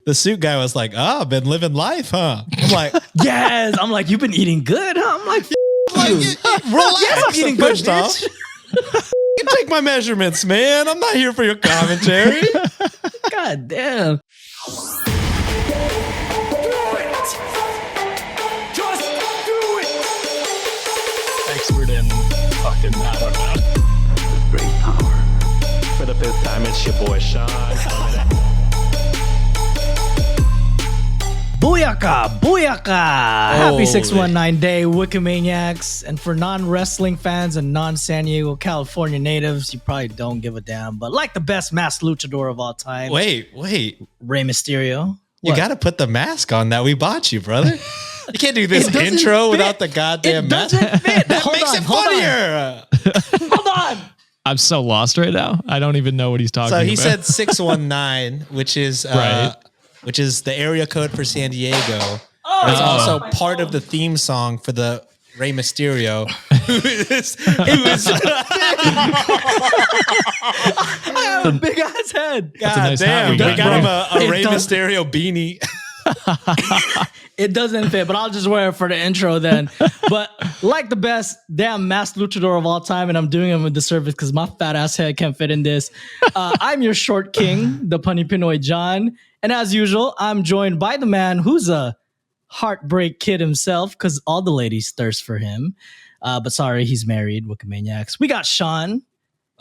the suit guy was like, "Oh, been living life, huh?" I'm like, yes. I'm like, you've been eating good, huh? I'm like, relax. yes, I'm eating good, First off, bitch. you take my measurements, man. I'm not here for your commentary. God damn. Expert in fucking, I don't know. Great power. For the fifth time, it's your boy Sean. Booyaka! Booyaka! Happy Holy. 619 day, Wikimaniacs. And for non-wrestling fans and non-San Diego, California natives, you probably don't give a damn. But like the best masked luchador of all time, Wait. Rey Mysterio. You What? got to put the mask on that we bought you, brother. You can't do this It doesn't intro fit. without the goddamn It mask. doesn't fit. That Hold makes on, it hold on. funnier. Hold on! I'm so lost right now. I don't even know what he's talking So about. he said 619, which is Right. which is the area code for San Diego. It's also part of the theme song for the Rey Mysterio. I have a big ass head. That's a nice hat damn, we we got, got him bro. a It Rey does- Mysterio beanie. It doesn't fit, but I'll just wear it for the intro then. But like the best damn masked luchador of all time, and I'm doing him a disservice because my fat ass head can't fit in this. I'm your short king, the Punny Pinoy John. And as usual, I'm joined by the man who's a heartbreak kid himself because all the ladies thirst for him. But sorry, he's married, Wikimaniacs. We got Sean.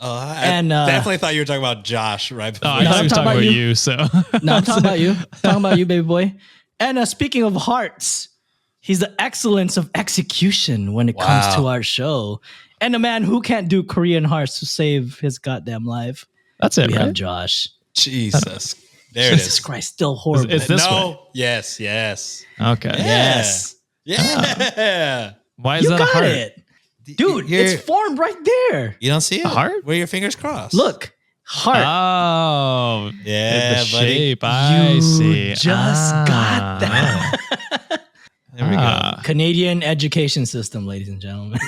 I And, definitely thought you were talking about Josh, right? Oh, I No, thought he I'm was talking talking about about you. you. So No, I'm talking about you. Talking about you, baby boy. And speaking of hearts, he's the excellence of execution when it comes Wow. to our show. And a man who can't do Korean hearts to save his goddamn life. that's it, We have right? Josh. Jesus. There it Jesus is. Christ, still horrible. Is this no. way? Yes. Okay. Yeah. Yes. Yeah. Why is You that a got heart? it. Dude, You're- it's formed right there. You don't see it? A heart? Where your fingers crossed. Look, heart. Oh, Yeah, the buddy. shape. I You see. just got that. There we go. Canadian education system, ladies and gentlemen.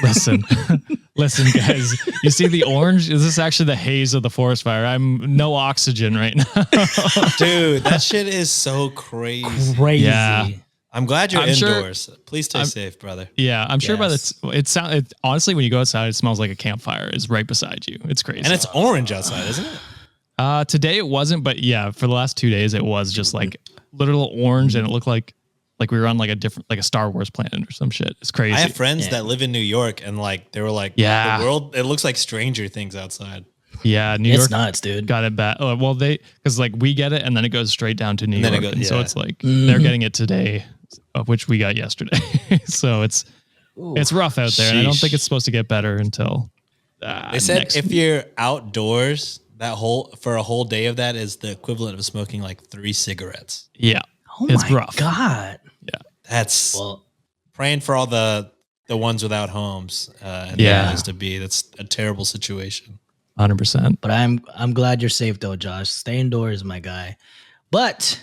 Listen, guys. You see the orange? Is this actually the haze of the forest fire? I'm no oxygen right now. Dude, that shit is so crazy. Crazy. Yeah. I'm glad you're I'm sure- indoors. Please stay safe, brother. Yeah, I'm sure by Yes. it honestly, when you go outside, it smells like a campfire is right beside you. It's crazy. And it's orange outside, isn't it? Today it wasn't, but yeah, for the last 2 days it was just like literal orange, and it looked like we were on like a Star Wars planet or some shit. It's crazy. I have friends that live in New York, and like they were like, Yeah. the world. It looks like Stranger Things outside. Yeah, New It's York nuts, dude. got it bad. Oh, well, because like we get it, and then it goes straight down to New And then York, it goes- and so yeah. it's like they're getting it today, of which we got yesterday. So it's rough out there, and I don't think Sheesh. it's supposed to get better until. They said next if you're outdoors, for a whole day of that is the equivalent of smoking like 3 cigarettes. Yeah, Oh it's my rough. God. That's Well, praying for all the ones without homes. And Yeah. that is to be. That's a terrible situation. 100%. but I'm glad you're safe though, Josh. Stay indoors, my guy. But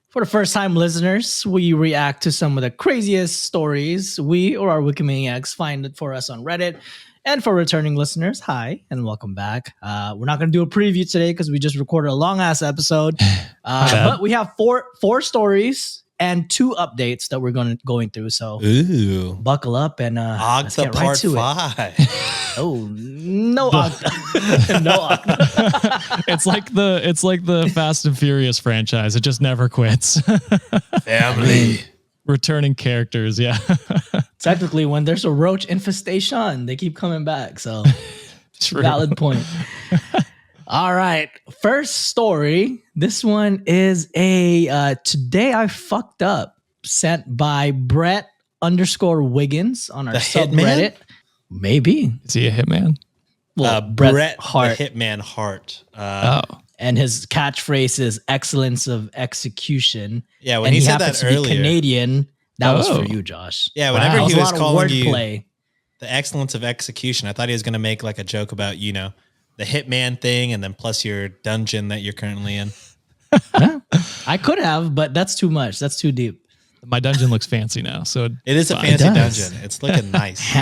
for the first time listeners, we react to some of the craziest stories we or our Wikimaniacs find it for us on Reddit. And for returning listeners, hi and welcome back. We're not going to do a preview today because we just recorded a long ass episode. But we have four stories and 2 updates that we're going through. So Ooh. buckle up and let's Ogta get right part to it. 5. Oh, no Ogta. No Ogta. It's like the Fast and Furious franchise. It just never quits. Family. Returning characters, yeah. Technically, when there's a roach infestation, they keep coming back. So, True. valid point. All right. First story. This one is a Today I Fucked Up sent by Brett_Wiggins on our The Hitman? subreddit. Maybe. Is he a hitman? Well, Brett Hart. the Hitman Hart. Oh. And his catchphrase is excellence of execution. Yeah, when and he said happens that to be earlier. Canadian. That was Oh. for you, Josh. Yeah, whenever Wow. he That was a lot of calling you wordplay. the excellence of execution, I thought he was going to make like a joke about, the Hitman thing and then plus your dungeon that you're currently in. Yeah, I could have, but that's too much. That's too deep. My dungeon looks fancy now, so It is a fine. fancy It does. dungeon. It's looking nice.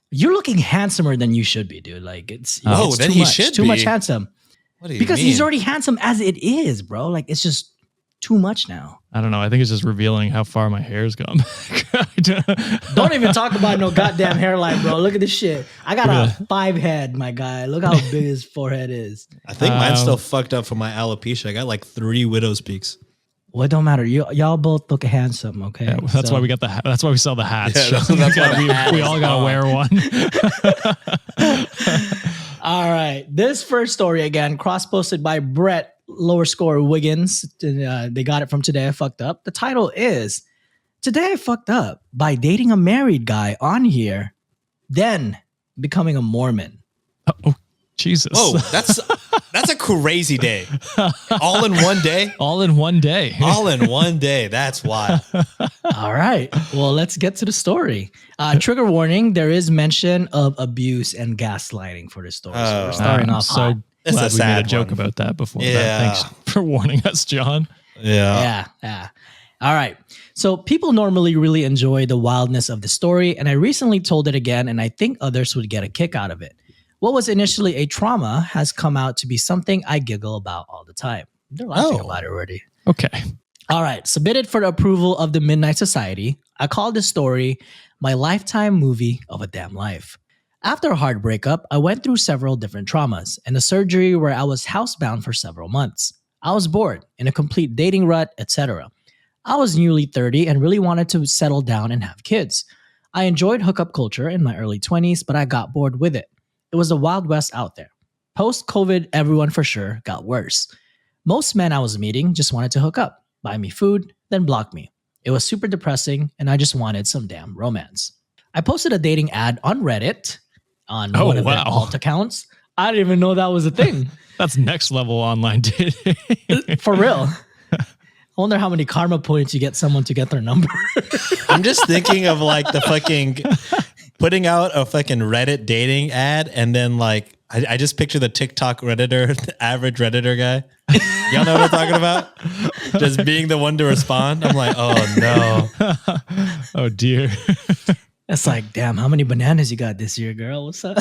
You're looking handsomer than you should be, dude. Like it's Oh, it's then too he much, should too be. much handsome. What do you Because mean? he's already handsome as it is, bro. Like it's just too much now. I don't know. I think it's just revealing how far my hair's gone back. Don't even talk about no goddamn hairline, bro. Look at this shit. I got a 5 head, my guy. Look how big his forehead is. I think mine's still fucked up from my alopecia. I got like 3 widow's peaks. Well, it don't matter. Y'all both look handsome, okay? Yeah, that's why we got the. That's why we sell the hats. Yeah, that's why we all gotta wear one. All right. This first story again, cross-posted by Brett, lower score Wiggins. They got it from Today I Fucked Up. The title is Today I Fucked Up by dating a married guy on here, then becoming a Mormon. Oh, Jesus. Whoa, that's a crazy day. All in one day? All in one day. All in one day. That's wild. All right. Well, let's get to the story. Trigger warning, there is mention of abuse and gaslighting for this story. So we're starting off so hot. It's glad a we made a sad joke one. about that before. Yeah. Thanks for warning us, John. Yeah. Yeah. All right. So people normally really enjoy the wildness of the story, and I recently told it again, and I think others would get a kick out of it. What was initially a trauma has come out to be something I giggle about all the time. They're laughing about it already. Okay. All right. Submitted for the approval of the Midnight Society, I call this story My Lifetime Movie of a Damn Life. After a hard breakup, I went through several different traumas and a surgery where I was housebound for several months. I was bored, in a complete dating rut, etc. I was newly 30 and really wanted to settle down and have kids. I enjoyed hookup culture in my early 20s, but I got bored with it. It was the Wild West out there. Post-COVID, everyone for sure got worse. Most men I was meeting just wanted to hook up, buy me food, then block me. It was super depressing, and I just wanted some damn romance. I posted a dating ad on Reddit on one of their alt accounts. I didn't even know that was a thing. That's next level online dating. For real. I wonder how many karma points you get someone to get their number. I'm just thinking of like the fucking putting out a fucking Reddit dating ad, and then like I just picture the TikTok Redditor, the average Redditor guy. Y'all know what I'm talking about? Just being the one to respond. I'm like, oh no. Oh dear. It's like, damn, how many bananas you got this year, girl? What's up?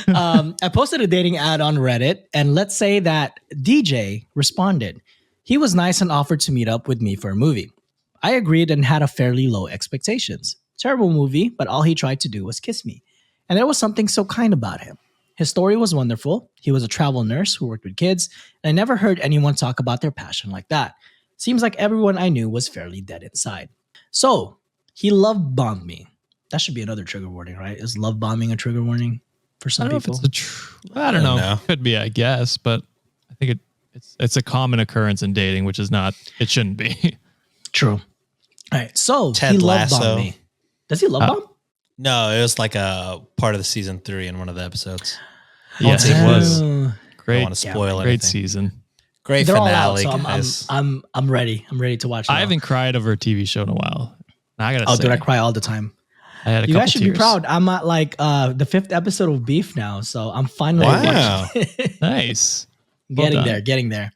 I posted a dating ad on Reddit, and let's say that DJ responded. He was nice and offered to meet up with me for a movie. I agreed and had a fairly low expectations. Terrible movie, but all he tried to do was kiss me. And there was something so kind about him. His story was wonderful. He was a travel nurse who worked with kids, and I never heard anyone talk about their passion like that. Seems like everyone I knew was fairly dead inside. So, he love bombed me. That should be another trigger warning, right? Is love bombing a trigger warning for some people? I don't know. Could be, I guess, but I think it's a common occurrence in dating, which is not. It shouldn't be. True. All right. So Ted he love Lasso. bombed me. Does he love bomb? No, it was like a part of the season 3 in one of the episodes. Yes, it was. I Great. don't want to spoil Great anything. season. Great They're all out, finale, so guys. I'm ready. I'm ready to watch. I now. haven't cried over a TV show in a while. I gotta Oh, say, dude, I cry all the time. I had a You couple guys should tears. be proud. I'm at like the 5th episode of Beef now, so I'm finally Wow. watching it. Nice. Well getting there.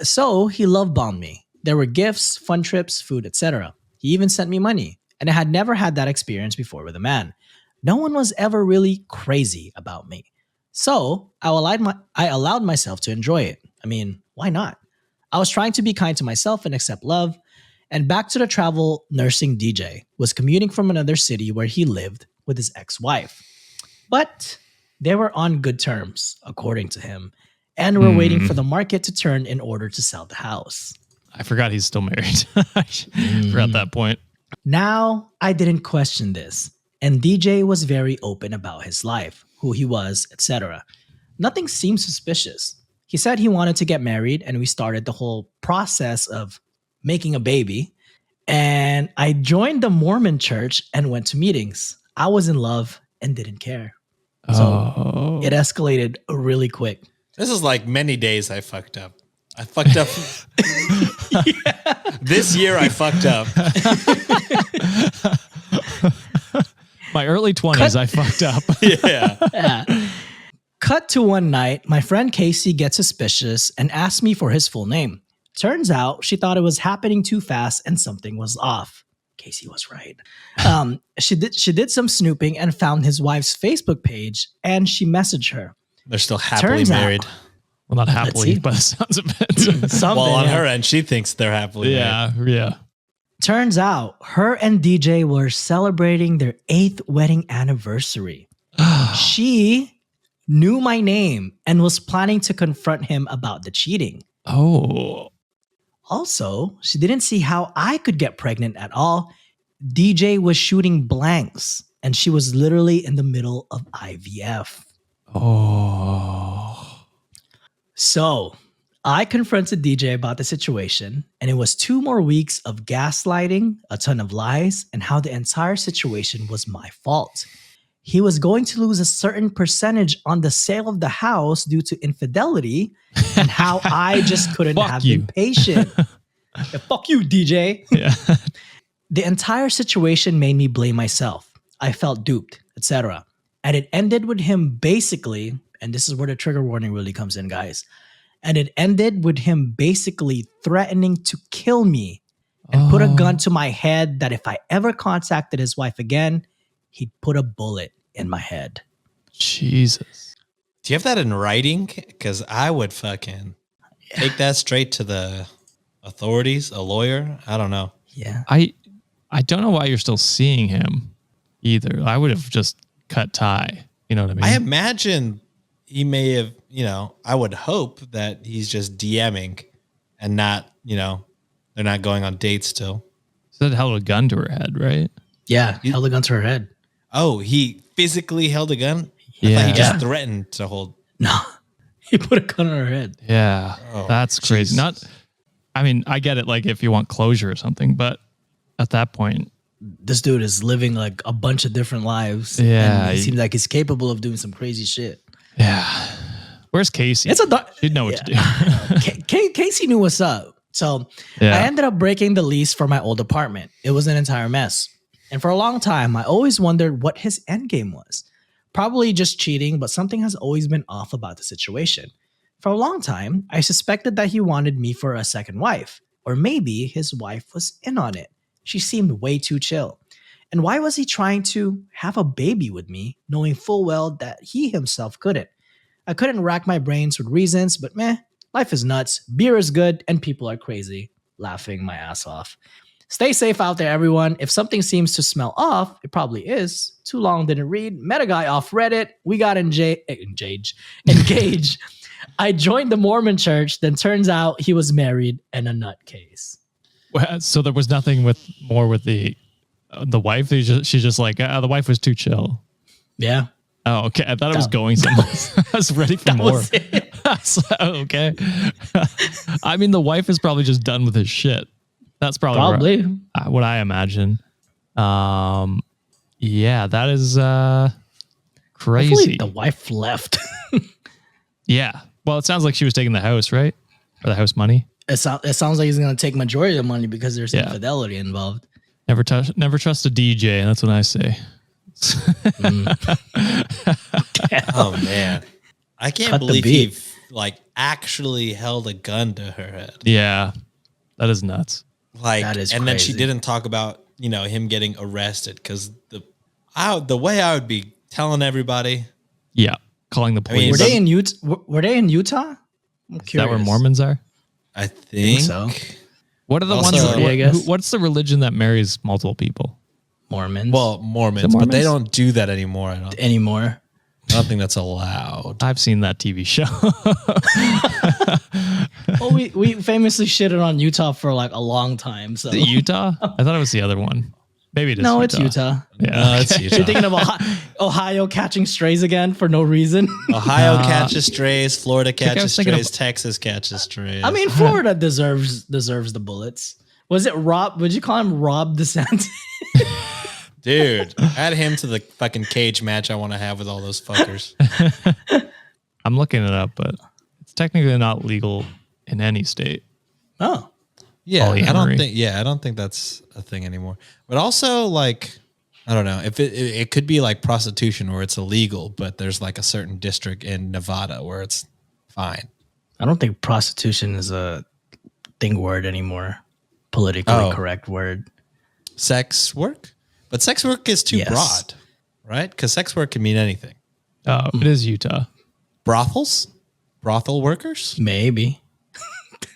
So he love bombed me. There were gifts, fun trips, food, etc. He even sent me money, and I had never had that experience before with a man. No one was ever really crazy about me. So I allowed myself to enjoy it. I mean, why not? I was trying to be kind to myself and accept love. And back to the travel nursing DJ was commuting from another city where he lived with his ex-wife. But they were on good terms, according to him, and were waiting for the market to turn in order to sell the house. I forgot he's still married. I forgot that point. Now, I didn't question this, and DJ was very open about his life, who he was, etc. Nothing seemed suspicious. He said he wanted to get married, and we started the whole process of making a baby. And I joined the Mormon church and went to meetings. I was in love and didn't care. So it escalated really quick. This is like many days I fucked up. I fucked up. This year I fucked up. My early 20s, I fucked up. Yeah. Cut to one night, my friend Casey gets suspicious and asks me for his full name. Turns out she thought it was happening too fast and something was off. Casey was right. She did some snooping and found his wife's Facebook page, and she messaged her. They're still happily Turns out- married. Well, not happily, see. by the sounds of it. Something. Well, on yeah. her end, she thinks they're happily married. Yeah. Turns out her and DJ were celebrating their 8th wedding anniversary. She knew my name and was planning to confront him about the cheating. Oh. Also, she didn't see how I could get pregnant at all. DJ was shooting blanks and she was literally in the middle of IVF. Oh. So I confronted DJ about the situation, and it was 2 more weeks of gaslighting, a ton of lies, and how the entire situation was my fault. He was going to lose a certain percentage on the sale of the house due to infidelity, and how I just couldn't Fuck have you. been patient. Yeah, fuck you, DJ. Yeah. The entire situation made me blame myself. I felt duped, etc. And it ended with him basically, and this is where the trigger warning really comes in, guys. And it ended with him basically threatening to kill me and put a gun to my head that if I ever contacted his wife again, he'd put a bullet in my head. Jesus. Do you have that in writing? Because I would fucking take that straight to the authorities, a lawyer. I don't know. Yeah. I don't know why you're still seeing him either. I would have just cut tie. You know what I mean? I imagine he may have, I would hope that he's just DMing and not, they're not going on dates still. Said held a gun to her head, right? Yeah. Held a gun to her head. Oh, he physically held a gun? I Yeah. thought he just threatened to hold. No. He put a gun on her head. Yeah. Oh, That's crazy. Jesus. I get it, like if you want closure or something, but at that point, This dude is living like a bunch of different lives. Yeah. And he seems like he's capable of doing some crazy shit. yeah. Where's Casey? It's a dark. She'd know what to do. Casey knew what's up. So Yeah. I ended up breaking the lease for my old apartment. It was an entire mess. And for a long time, I always wondered what his end game was. Probably just cheating, but something has always been off about the situation. For a long time, I suspected that he wanted me for a second wife, or maybe his wife was in on it. She seemed way too chill. And why was he trying to have a baby with me, knowing full well that he himself couldn't? I couldn't rack my brains with reasons, but meh, life is nuts, beer is good, and people are crazy. Laughing my ass off. Stay safe out there, everyone. If something seems to smell off, it probably is. Too long didn't read. Met a guy off Reddit. We got engaged. I joined the Mormon church, then turns out he was married and a nutcase. Well, so there was nothing with the wife. She's just like, the wife was too chill. Yeah. Oh, okay. I thought it was going somewhere. I was ready for more. Okay. I mean, the wife is probably just done with his shit. That's probably what I imagine. Yeah, that is crazy. Hopefully the wife left. Yeah. Well, it sounds like she was taking the house, right? Or the house money. It sounds like he's going to take majority of the money because there's infidelity involved. Never trust a DJ. That's what I say. Oh, man. I can't believe he actually held a gun to her head. Yeah. That is nuts. That is and then she crazy. didn't talk about, him getting arrested because the way I would be telling everybody. Yeah. Calling the police. Were they in Utah? Were they in Utah? I'm Is that where curious. Mormons are? I think so. What are the Also- ones? Majority, I guess. What's the religion that marries multiple people? Mormons. Well, Mormons, Is it but they Mormons? don't do that anymore. I Anymore. don't think that's allowed. I've seen that TV show. Well, we famously shitted on Utah for like a long time. So Is it Utah? I thought it was the other one. Maybe it is. no, Utah. it's Utah. Yeah. No, it's Utah. You're thinking of Ohio catching strays again for no reason. Ohio catches strays, Florida I catches was thinking strays, of- Texas catches strays. I mean, Florida deserves the bullets. Was it Rob? Would you call him Rob DeSantis? dude, add him to the fucking cage match I want to have with all those fuckers. I'm looking it up, but it's technically not legal in any state. Oh, Yeah, I Polyamory. don't think that's a thing anymore. But also, like, I don't know if it could be like prostitution where it's illegal, but there's like a certain district in Nevada where it's fine. I don't think prostitution is a thing word anymore. Politically correct word. Sex work, but sex work is too Yes. broad, right? Because sex work can mean anything. It is Utah. Brothels, brothel workers? Maybe.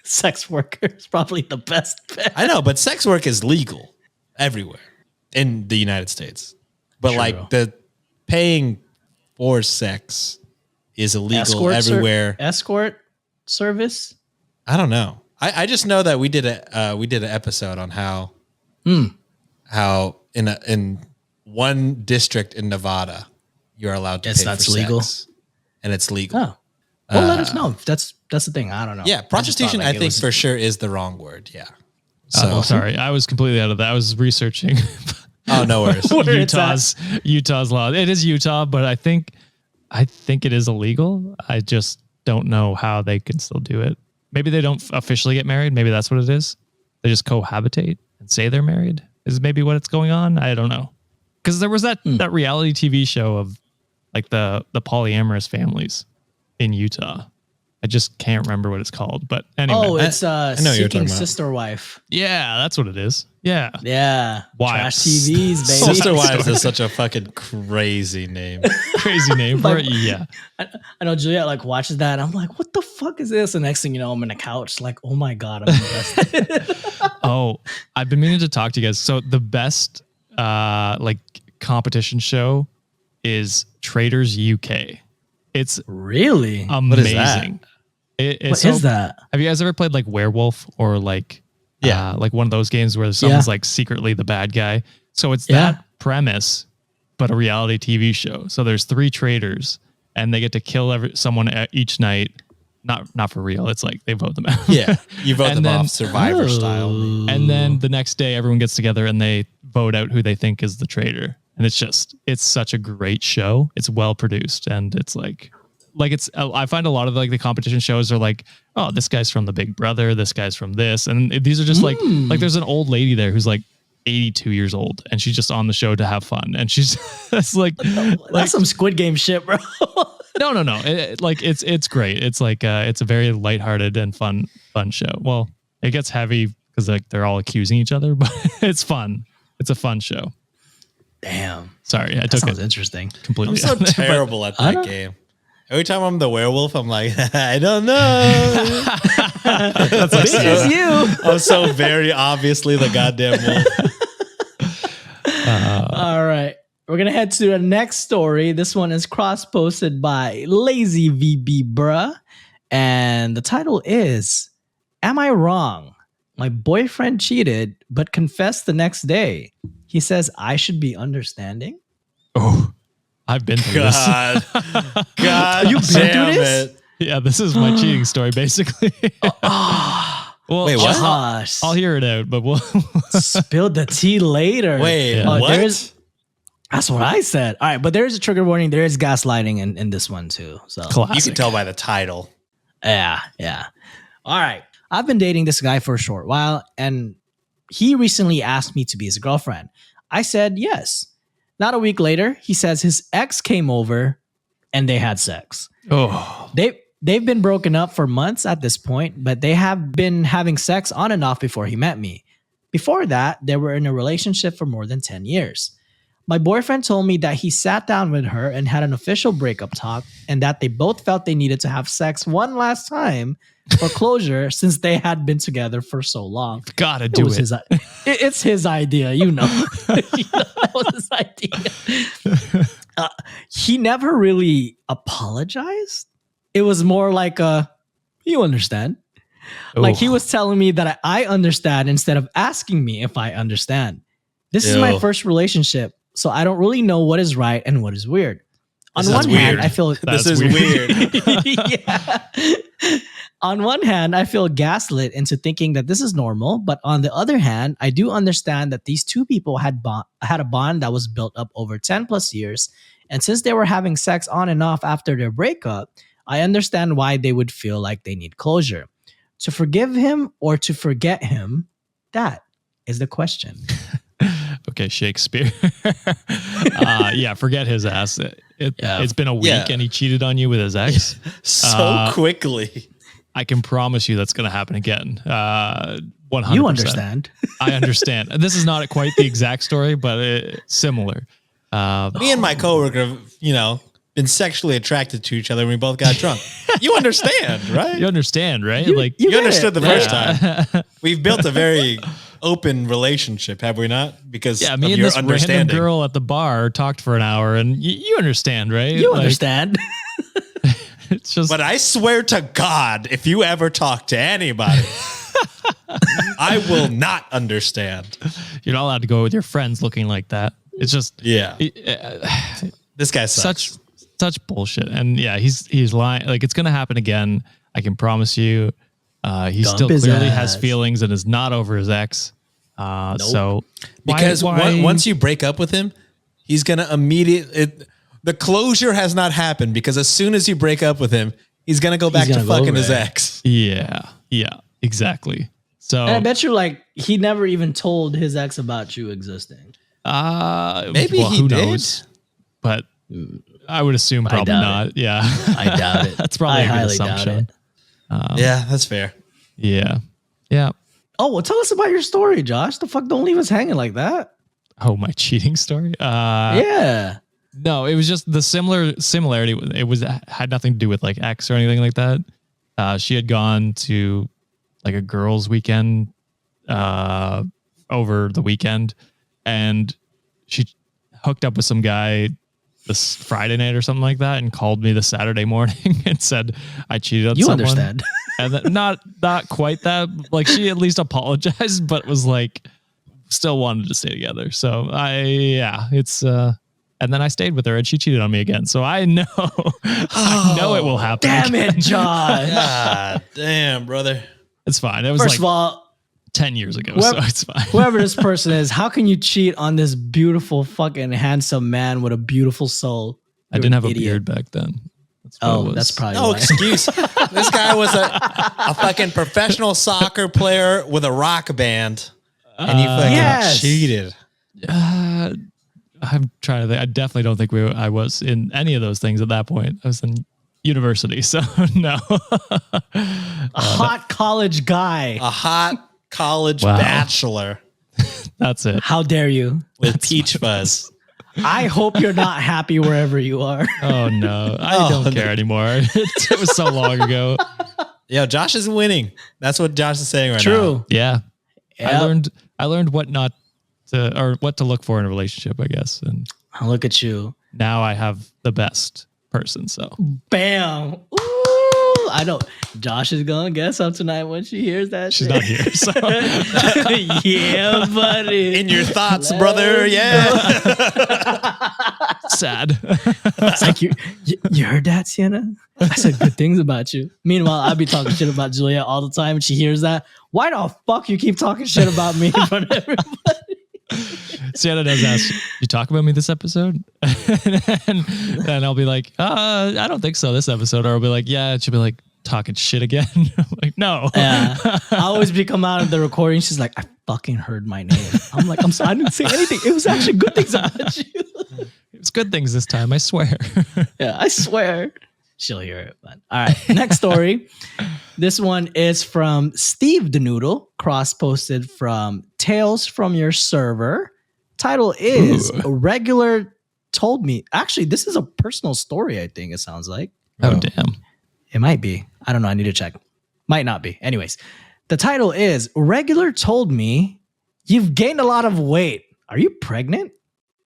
Sex workers, probably the best bet. I know, but sex work is legal everywhere in the United States. But like the paying for sex is illegal everywhere. Escort service? I don't know. I just know that we did an episode on how in one district in Nevada you're allowed to pay for sex, legal, and it's legal. Oh, well, let us know. That's the thing. I don't know. Yeah, prostitution. I think for sure is the wrong word. Yeah. So sorry, I was completely out of that. I was researching. Oh, no worries. Utah's law. It is Utah, but I think it is illegal. I just don't know how they can still do it. Maybe they don't officially get married. Maybe that's what it is. They just cohabitate and say they're married. Is maybe what it's going on. I don't know. Because there was that reality TV show of like the polyamorous families in Utah. I just can't remember what it's called. But anyway. Oh, it's Seeking Sister Wife. Yeah, that's what it is. Yeah. Yeah. Wives. Trash TVs, baby. Sister Wives is such a fucking crazy name. Crazy name for it. Yeah. I know Juliet like watches that. And I'm like, what the fuck is this? And next thing you know, I'm in the couch like, oh my God, I'm invested. Oh, I've been meaning to talk to you guys. So the best like competition show is Traders UK. It's really amazing. What is that? What is that? Have you guys ever played like Werewolf or like like one of those games where someone's like secretly the bad guy? So it's that premise, but a reality TV show. So there's 3 traders and they get to kill someone each night. Not for real. It's like they vote them out. Yeah, you vote them off Survivor style. And then the next day, everyone gets together and they vote out who they think is the traitor. And it's such a great show. It's well produced and it's like I find a lot of like the competition shows are like, oh, this guy's from the Big Brother, this guy's from this, and these are just like there's an old lady there who's like 82 years old and she's just on the show to have fun and she's that's like that's some Squid Game shit, bro. No. It's great. It's like it's a very lighthearted and fun show. Well, it gets heavy because like they're all accusing each other, but it's fun. It's a fun show. Damn. Sorry, I that took sounds it interesting. Completely. I'm so terrible at that game. Every time I'm the werewolf, I'm like, I don't know. That's like you. I'm so very obviously the goddamn wolf. All right. We're going to head to the next story. This one is cross-posted by Lazy VB Bruh. And the title is, Am I Wrong? My boyfriend cheated, but confessed the next day. He says I should be understanding. Oh, I've been through this. God, you been through this? Yeah, this is my cheating story, basically. Well, wait, what? I'll hear it out, but we'll spill the tea later. Wait, what? That's what I said. All right, but there is a trigger warning. There is gaslighting in this one too. So classic. You can tell by the title. Yeah. All right. I've been dating this guy for a short while, and he recently asked me to be his girlfriend. I said yes. Not a week later, he says his ex came over and they had sex. Oh. They've been broken up for months at this point, but they have been having sex on and off before he met me. Before that, they were in a relationship for more than 10 years. My boyfriend told me that he sat down with her and had an official breakup talk and that they both felt they needed to have sex one last time for closure since they had been together for so long. Gotta do it. It's his idea, you know. That was his idea. He never really apologized. It was more like you understand. Ooh. Like he was telling me that I understand instead of asking me if I understand. This is my first relationship, so I don't really know what is right and what is weird. On one hand, I feel this is weird. Yeah. On one hand, I feel gaslit into thinking that this is normal, but on the other hand, I do understand that these two people had a bond that was built up over 10 plus years, and since they were having sex on and off after their breakup, I understand why they would feel like they need closure. To forgive him or to forget him, that is the question. Okay, Shakespeare. Yeah, forget his ass. It's been a week and he cheated on you with his ex. So quickly. I can promise you that's going to happen again. 100%. You understand. I understand. This is not quite the exact story, but similar. Me and my coworker have, been sexually attracted to each other and we both got drunk. You understand, right? You understand, right? You understood the first Yeah. time. We've built a very open relationship, have we not? Because Yeah, of me and your this random understanding. girl at the bar talked for an hour, and you understand, right? You Like, understand. It's just But I swear to God, if you ever talk to anybody, I will not understand. you're not allowed to go with your friends looking like that. It's just Yeah. This guy sucks. such bullshit. And yeah, he's lying. Like, it's gonna happen again. I can promise you. He Dump still his clearly has ass. feelings and is not over his ex. So Because why- once you break up with him, he's going to immediately... The closure has not happened because as soon as you break up with him, he's going to go back to gonna go fucking over his it. ex. yeah, exactly. So And I bet you like he never even told his ex about you existing. Maybe he who did. knows? But I would assume probably doubt not. Yeah, I doubt it. that's probably I a good highly doubt assumption. it. Yeah, that's fair. Yeah. Oh, well, tell us about your story, Josh. The fuck, don't leave us hanging like that. Oh, my cheating story. Yeah. No, it was just the similarity. It had nothing to do with like ex or anything like that. She had gone to like a girls' weekend over the weekend, and she hooked up with some guy this Friday night or something like that, and called me the Saturday morning and said I cheated on You someone. understand. And that, not quite that. Like, she at least apologized, but was like still wanted to stay together. So it's. And then I stayed with her, and she cheated on me again. So I know, I know it will happen. Damn again. it, Josh. God damn, brother. It's fine. It was First like of all, 10 years ago, whoever- so it's fine. whoever this person is, how can you cheat on this beautiful, fucking handsome man with a beautiful soul? I You're didn't an have a idiot. beard back then. That's what it Oh, was. that's probably No why. excuse. This guy was a fucking professional soccer player with a rock band, and you fucking Yes. cheated. I'm trying to think. I definitely don't think I was in any of those things at that point. I was in university, so no. A hot college guy. A hot college Wow. bachelor That's it. How dare you? with peach fuzz. I hope you're not happy wherever you are. Oh no, I don't care anymore. It was so long ago. Yo, Josh is winning. That's what Josh is saying right now. True. Yeah, Yep. I learned what not to, or what to look for in a relationship, I guess. And Look at you. now I have the best person. So Bam. Ooh, I don't. Josh is gonna guess up tonight when she hears that. she's shit. not here. So Yeah, buddy. In your thoughts, brother. Yeah. sad. It's like you heard that, Sienna? I said good things about you. Meanwhile, I'd be talking shit about Juliet all the time, and she hears that. Why the fuck you keep talking shit about me in front of everybody? Sienna does ask, "You talk about me this episode?" and I'll be like, "I don't think so this episode." Or I'll be like, "Yeah." And she'll be like, "Talking shit again." I'm like, "No." Yeah. I always be come out of the recording. She's like, I fucking heard my name. I'm like, I'm sorry, I didn't say anything. It was actually good things about you. It's good things this time, I swear. Yeah, I swear. She'll hear it. But all right, next story. This one is from Steve the Noodle, cross-posted from Tales from Your Server. Title is Ooh. Regular Told Me. Actually, this is a personal story, I think it sounds like. Oh, damn. It might be. I don't know. I need to check. Might not be. Anyways, the title is Regular Told Me You've Gained a Lot of Weight. Are you pregnant?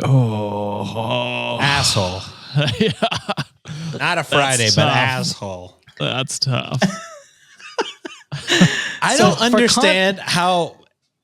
Oh. Asshole. Yeah. Not a Friday, but tough. asshole. That's tough. I So don't for understand how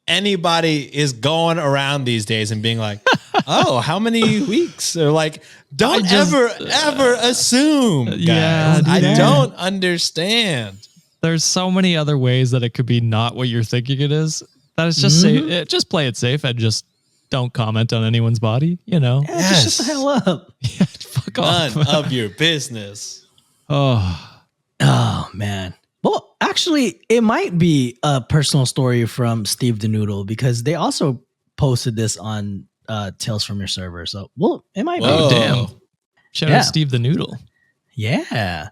anybody is going around these days and being like, oh, how many weeks? Or like, don't ever assume, guys. Yeah, I dude. don't understand. There's so many other ways that it could be not what you're thinking it is. That is just say, just play it safe and just don't comment on anyone's body, you know? Yeah, just shut the hell up. Yeah, fuck off. None of your business. Oh, Oh, man. Well, actually, it might be a personal story from Steve the Noodle because they also posted this on Tales from Your Server. So, well, it might Whoa. be. damn. Shout Yeah. out Steve the Noodle. Yeah.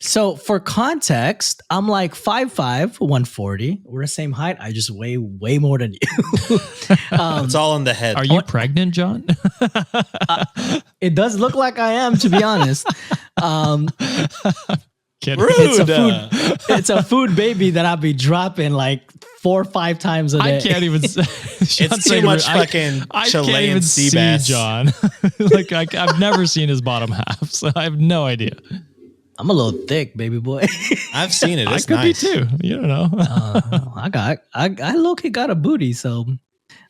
So for context, I'm like 5'5", 140. We're the same height. I just weigh way more than you. It's all in the head. Are you pregnant, John? It does look like I am, to be honest. Kidding. Rude. It's a food baby that I'll be dropping like 4 or 5 times a day. I can't even. It's too much fucking Chilean sea bass. John. Like I've never seen his bottom half, so I have no idea. I'm a little thick, baby boy. I've seen it. It's I could nice. be too. You don't know. I low-key got a booty. So,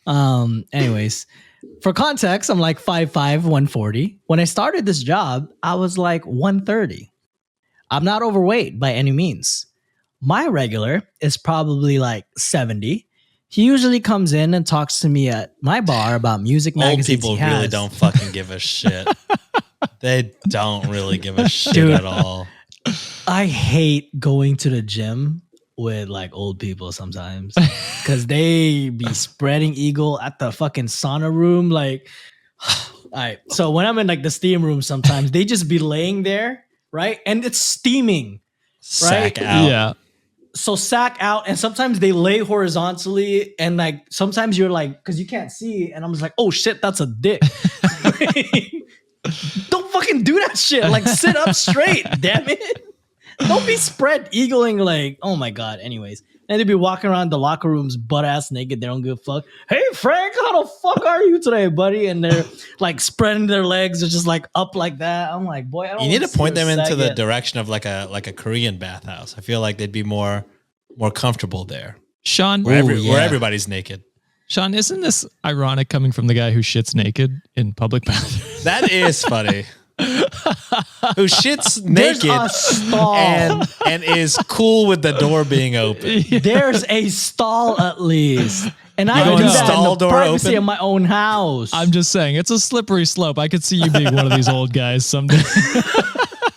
anyways, for context, I'm like 5'5", 140. When I started this job, I was like 130. I'm not overweight by any means. My regular is probably like 70. He usually comes in and talks to me at my bar about music magazines. Old people really don't fucking give a shit. They don't really give a shit at all. I hate going to the gym with like old people sometimes because they be spreading eagle at the fucking sauna room. Like, all right. So when I'm in like the steam room, sometimes they just be laying there, right? And it's steaming, right? Sack out. Yeah. So sack out, and sometimes they lay horizontally, and like sometimes you're like, because you can't see, and I'm just like, oh shit, that's a dick. Don't fucking do that shit. Like sit up straight, damn it. Don't be spread eagling like, oh my god. Anyways, and they be walking around the locker rooms butt ass naked. They don't give a fuck. Hey Frank, how the fuck are you today, buddy? And they're like spreading their legs, they're just like up like that. I'm like, boy, I don't. You need to point them into the direction of like a Korean bathhouse. I feel like they'd be more comfortable there, Sean, where everybody's naked. Sean, isn't this ironic coming from the guy who shits naked in public bathrooms? That is funny. Who shits There's naked a stall. and is cool with the door being open. There's a stall at least. And I You do want that stall in the door privacy open? of my own house. I'm just saying, it's a slippery slope. I could see you being one of these old guys someday.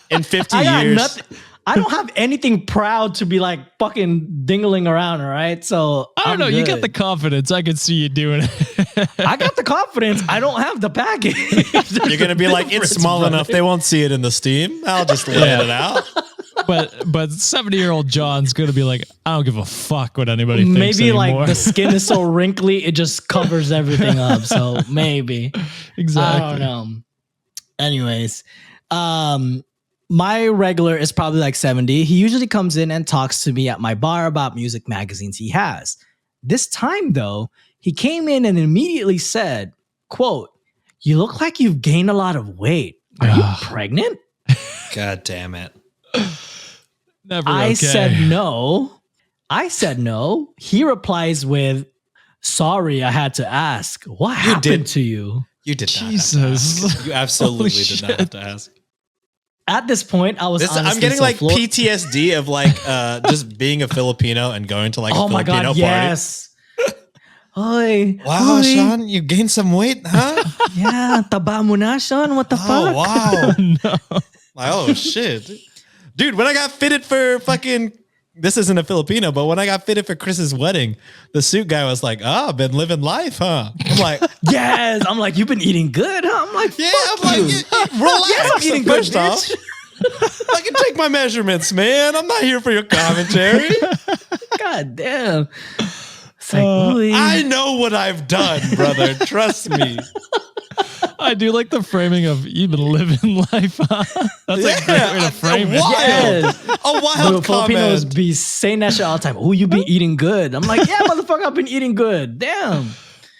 In 50 I got years. nothing. I don't have anything proud to be like fucking dingling around, all right? So I don't know. You got good. the confidence. I could see you doing it. I got the confidence. I don't have the package. You're going to be like, it's small enough. They won't see it in the steam. I'll just let it out. But 70-year-old John's going to be like, I don't give a fuck what anybody thinks Maybe anymore. like the skin is so wrinkly, it just covers everything up. So maybe. Exactly. I don't know. Anyways, my regular is probably like 70. He usually comes in and talks to me at my bar about music magazines he has. This time, though, he came in and immediately said, quote, "You look like you've gained a lot of weight. Are you pregnant?" God damn it. Never I okay. said no. He replies with, "Sorry, I had to ask. What happened to you?" You did not. Jesus. Have to ask. You absolutely Holy did not have to ask. At this point, I was honestly I'm getting so like floored. PTSD of like just being a Filipino and going to like a Oh my Filipino god, party. yes. Hoy, Wow, hoy. Sean, you gained some weight, huh? Yeah, taba mo na, Sean. What the Oh, fuck? wow. No. Like, oh, shit. Dude, when I got fitted for fucking, this isn't a Filipino, but when I got fitted for Chris's wedding, the suit guy was like, oh, been living life, huh? I'm like, Yes. I'm like, you've been eating good, huh? I'm like, yeah, fuck I'm you. like, relax. Yes, I'm eating good, First off, bitch. I can take my measurements, man. I'm not here for your commentary. God damn. It's like, ooh, I know what I've done, brother. Trust me. I do like the framing of you've been living life. Huh? That's a great way to frame it. Yes. A wild The Filipinos comment. be saying that shit all the time. Oh, you been eating good. I'm like, yeah, motherfucker, I've been eating good. Damn.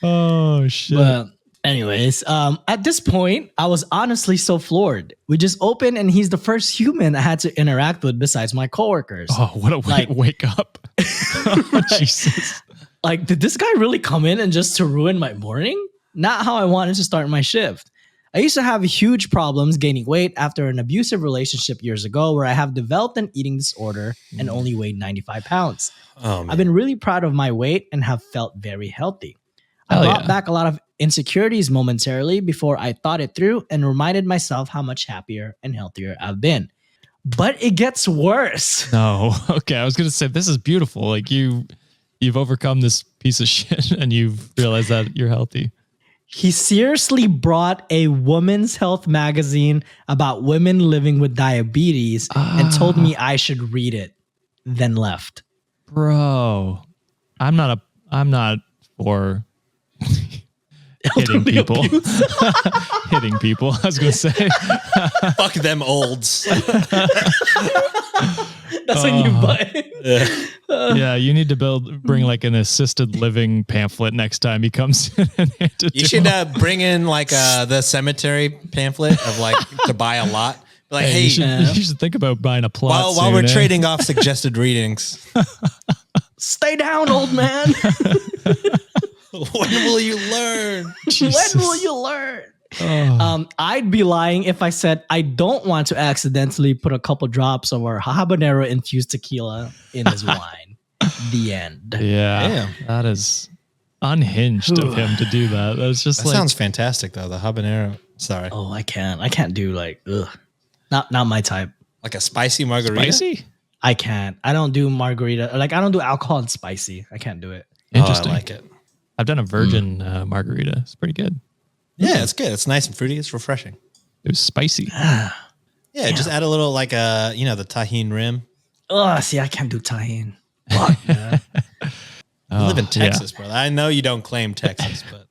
Oh, shit. But anyways, at this point, I was honestly so floored. We just opened and he's the first human I had to interact with besides my coworkers. Oh, what a way Like- to wake up. Oh, Jesus. Like, did this guy really come in and just to ruin my morning? Not how I wanted to start my shift. I used to have huge problems gaining weight after an abusive relationship years ago where I have developed an eating disorder and only weighed 95 pounds. Oh, man. I've been really proud of my weight and have felt very healthy. I Hell brought yeah. back a lot of insecurities momentarily before I thought it through and reminded myself how much happier and healthier I've been. But it gets worse. No. Okay. I was going to say, this is beautiful. Like you've overcome this piece of shit and you've realized that you're healthy. He seriously brought a women's health magazine about women living with diabetes and told me I should read it, then left. Bro, I'm not for hitting people. Hitting people, I was going to say. Fuck them olds. That's when you buy. Yeah, you need to bring like an assisted living pamphlet next time he comes in. And you should bring in like the cemetery pamphlet of like to buy a lot. Like, hey, you should think about buying a plot while we're trading off suggested readings. Stay down, old man. When will you learn? When will you learn? I'd be lying if I said I don't want to accidentally put a couple drops of our habanero infused tequila in his wine. The end. Yeah, Damn. that is unhinged of him to do that. That's just that sounds fantastic though. The habanero. Sorry. Oh, I can't do like not my type. Like a spicy margarita. Spicy? I can't. I don't do margarita. Like I don't do alcohol and spicy. I can't do it. Interesting. I like it. I've done a virgin margarita. It's pretty good. Yeah, it's good. It's nice and fruity. It's refreshing. It was spicy. Yeah, just add a little like the tahini rim. Oh, see, I can't do tahini. Fuck, man. You live in Texas, brother. I know you don't claim Texas, but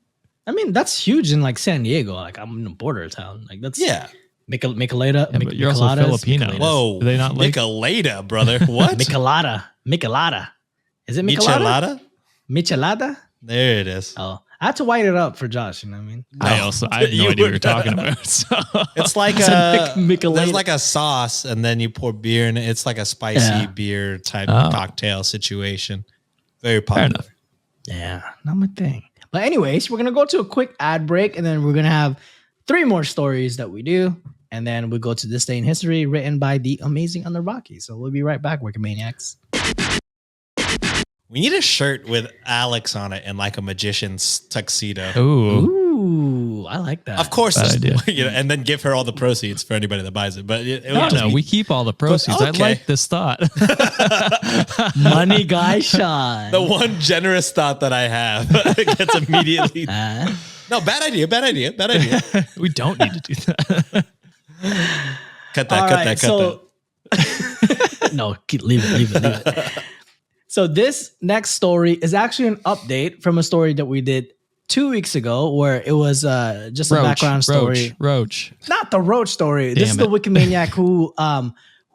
I mean that's huge in like San Diego. Like I'm in a border town. Like that's Michelada. Yeah, but you're also Filipino. Micheladas. Whoa, do they not like Michelada, brother? What? Michelada. Is it Michelada? Michelada? There it is. Oh, I had to white it up for Josh. You know what I mean? I have no idea what you're talking about. So. It's like there's like a sauce, and then you pour beer in it. It's like a spicy beer type cocktail situation. Very popular. Yeah, not my thing. But anyways, we're gonna go to a quick ad break, and then we're gonna have 3 more stories that we do, and then we go to This Day in History, written by the Amazing Underbakke. So we'll be right back, Wikimaniacs. We need a shirt with Alex on it and like a magician's tuxedo. Ooh, I like that. Of course, idea. And then give her all the proceeds for anybody that buys it. But No, we keep all the proceeds. Okay. I like this thought. Money guy Sean. The one generous thought that I have gets immediately. No, bad idea. We don't need to do that. Cut that. No, leave it. So this next story is actually an update from a story that we did 2 weeks ago, where it was just a background story. Roach. Not the Roach story. This is the Wikimaniac who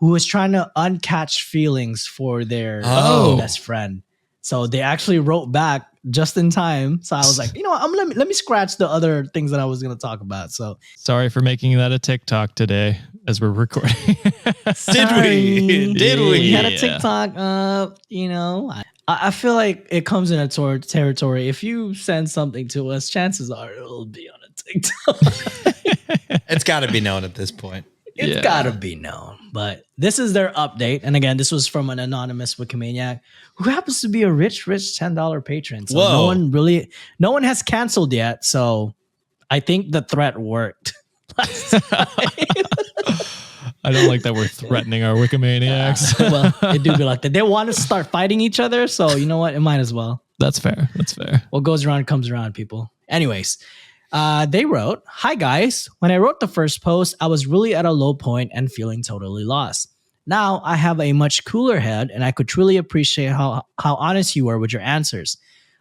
was trying to uncatch feelings for their best friend. So they actually wrote back just in time. So I was like, you know what? Let me scratch the other things that I was going to talk about. So sorry for making that a TikTok today as we're recording. Did we? We had a TikTok. I feel like it comes in a territory. If you send something to us, chances are it'll be on a TikTok. It's got to be known at this point. It's got to be known. But this is their update. And again, this was from an anonymous Wikimaniac who happens to be a rich $10 patron. So no one has canceled yet. So I think the threat worked. I don't like that we're threatening our Wikimaniacs. Well, it do be like that. They want to start fighting each other. So you know what? It might as well. That's fair. What goes around comes around, people. Anyways. They wrote, "Hi guys, when I wrote the first post, I was really at a low point and feeling totally lost. Now I have a much cooler head and I could truly appreciate how honest you were with your answers.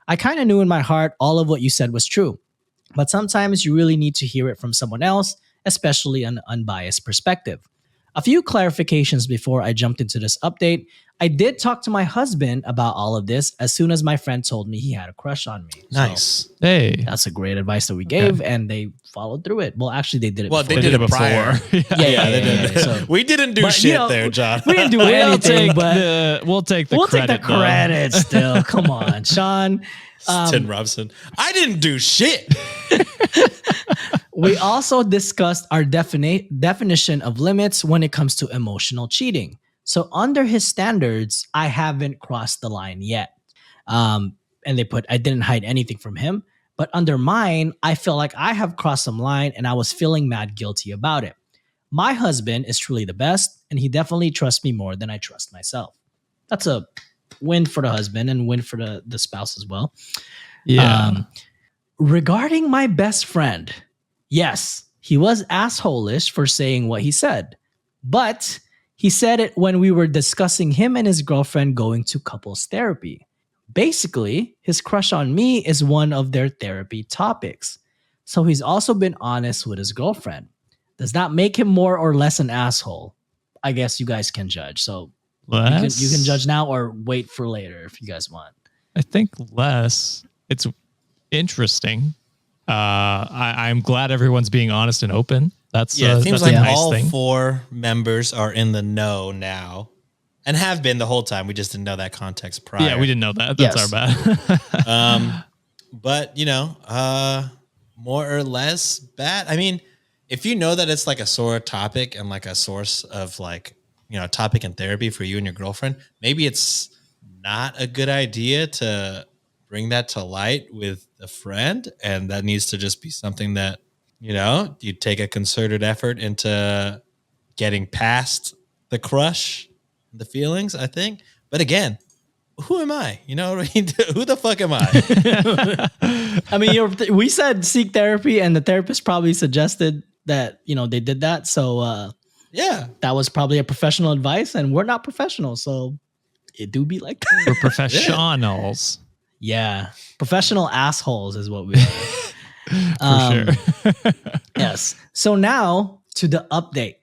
I kind of knew in my heart all of what you said was true, but sometimes you really need to hear it from someone else, especially an unbiased perspective. A few clarifications before I jumped into this update. I did talk to my husband about all of this as soon as my friend told me he had a crush on me." Nice. So hey. that's a great advice that we gave, and they followed through it. Well, actually, they did it. Well, before. they did it prior. Yeah, they did. So, we didn't do shit there, John. We didn't do anything, but we'll take the we'll credit. Take the credit still. Come on, Sean. Tim Robson. I didn't do shit. We also discussed our definition of limits when it comes to emotional cheating. So under his standards, I haven't crossed the line yet. And they put, I didn't hide anything from him. But under mine, I feel like I have crossed some line and I was feeling mad guilty about it. My husband is truly the best, and he definitely trusts me more than I trust myself. That's a win for the husband and win for the spouse as well. Yeah. Regarding my best friend, yes, he was assholish for saying what he said, but he said it when we were discussing him and his girlfriend going to couples therapy. Basically, his crush on me is one of their therapy topics. So he's also been honest with his girlfriend. Does that make him more or less an asshole? I guess you guys can judge. So you can judge now or wait for later if you guys want. I think less. It's interesting. I'm glad everyone's being honest and open. It seems that's like a nice all thing. 4 members are in the know now, and have been the whole time. We just didn't know that context prior. Yeah, we didn't know that. That's our bad. But more or less bad. I mean, if you know that it's like a sore topic and like a source of like, topic in therapy for you and your girlfriend, maybe it's not a good idea to bring that to light with a friend. And that needs to just be something that, you take a concerted effort into getting past the crush, the feelings, I think. But again, who am I? You know what I mean? Who the fuck am I? I mean, we said seek therapy, and the therapist probably suggested that, they did that. So, that was probably a professional advice, and we're not professionals. So it do be like that. We're professionals. Yeah. Professional assholes is what we are. For sure. Yes. So now to the update.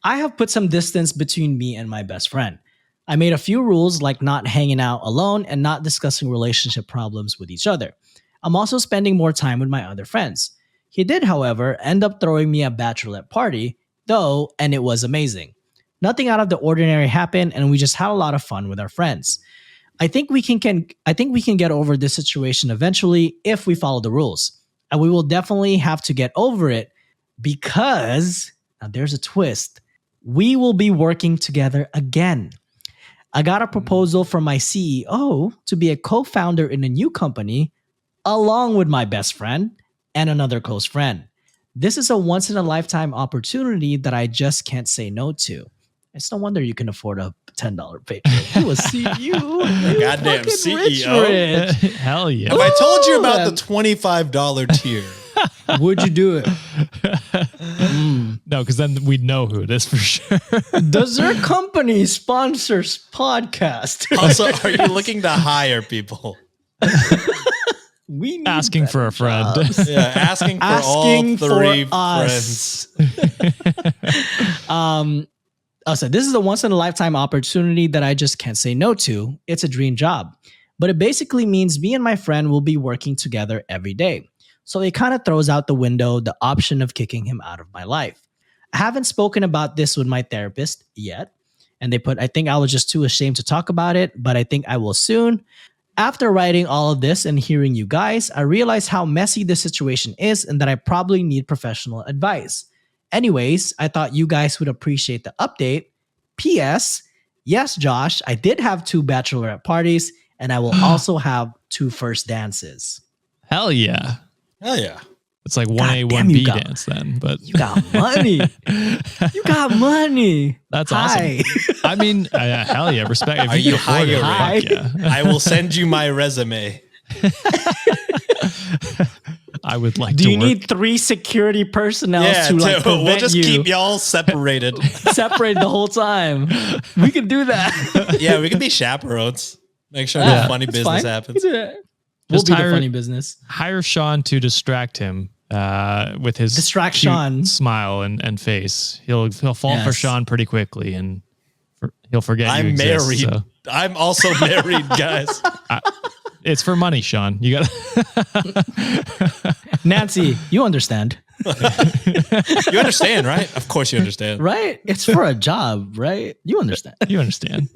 I have put some distance between me and my best friend. I made a few rules like not hanging out alone and not discussing relationship problems with each other. I'm also spending more time with my other friends. He did, however, end up throwing me a bachelorette party, though, and it was amazing. Nothing out of the ordinary happened, and we just had a lot of fun with our friends. I think we can get over this situation eventually if we follow the rules. And we will definitely have to get over it because, now there's a twist, we will be working together again. I got a proposal from my CEO to be a co-founder in a new company along with my best friend and another close friend. This is a once-in-a-lifetime opportunity that I just can't say no to. It's no wonder you can afford a $10 Patreon. You will see you. Goddamn CEO. Rich. Hell yeah. Have I told you about the $25 tier? Would you do it? No, because then we'd know who it is for sure. Does their company sponsors podcast? Also, are you looking to hire people? We need Asking for a friend. jobs. Yeah, asking for Asking all 3 for us. friends. So this is a once-in-a-lifetime opportunity that I just can't say no to. It's a dream job. But it basically means me and my friend will be working together every day. So it kind of throws out the window the option of kicking him out of my life. I haven't spoken about this with my therapist yet. And I think I was just too ashamed to talk about it, but I think I will soon. After writing all of this and hearing you guys, I realized how messy this situation is and that I probably need professional advice. Anyways, I thought you guys would appreciate the update. P.S. Yes, Josh, I did have 2 bachelorette parties, and I will also have 2 first dances. Hell yeah. Hell yeah. It's like God 1A, damn, 1B dance then. But You got money. You got money. that's Hi. awesome. I mean, hell yeah. Respect. If Are you can afford it, hiring? fuck yeah. I will send you my resume. I would like Do to you work. need 3 security personnel to like we'll prevent just you keep y'all separated. separate the whole time? We can do that. Yeah, we can be chaperones. Make sure Yeah, no funny that's business fine. happens. We'll Just be the hire- funny business. Hire Sean to distract him with his Distract cute Sean. smile and face. He'll fall for Yes. Sean pretty quickly, and he'll forget you I'm exist, married. so. I'm also married, guys. It's for money, Sean. You got Nancy, you understand, You understand, right? Of course you understand. right? It's for a job, right? You understand. you understand.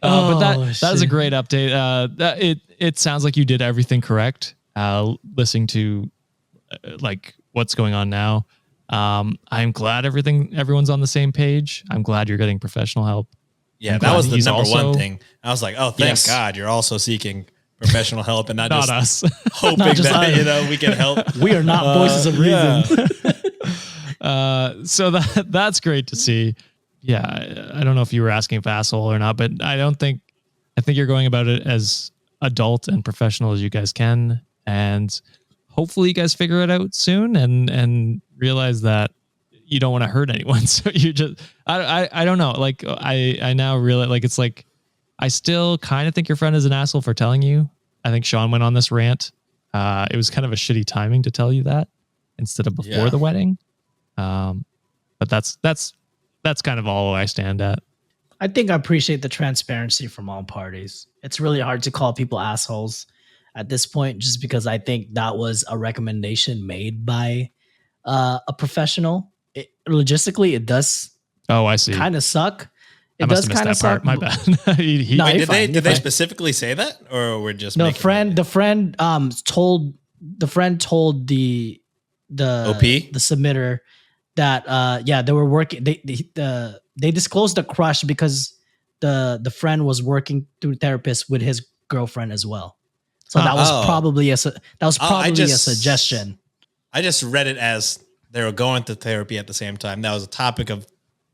But that is a shit. great update. It sounds like you did everything correct. Listening to like what's going on now. I'm glad everyone's on the same page. I'm glad you're getting professional help. Yeah, I'm that glad was the he's number also- one thing. I was like, oh, thank Yes. God you're also seeking professional help and not Not just us. hoping Not just that us. we can help. We are not voices of reason. So that's great to see. Yeah, I don't know if you were asking if asshole or not, but I think you're going about it as adult and professional as you guys can. and hopefully you guys figure it out soon and realize that you don't want to hurt anyone. So you just, I don't know. Like I now realize, like, it's like, I still kind of think your friend is an asshole for telling you. I think Sean went on this rant. It was kind of a shitty timing to tell you that instead of before the wedding. But that's kind of all I stand at. I think I appreciate the transparency from all parties. It's really hard to call people assholes at this point, just because I think that was a recommendation made by a professional. Logistically, it does. Oh, I see. Kind of suck. It I does kind of suck. My bad. Wait, did they specifically say that, or we're just the friend told the OP, the submitter that they were working. They disclosed the crush because the friend was working through therapists with his girlfriend as well. So that was probably a suggestion. I just read it as they were going to therapy at the same time. That was a topic of,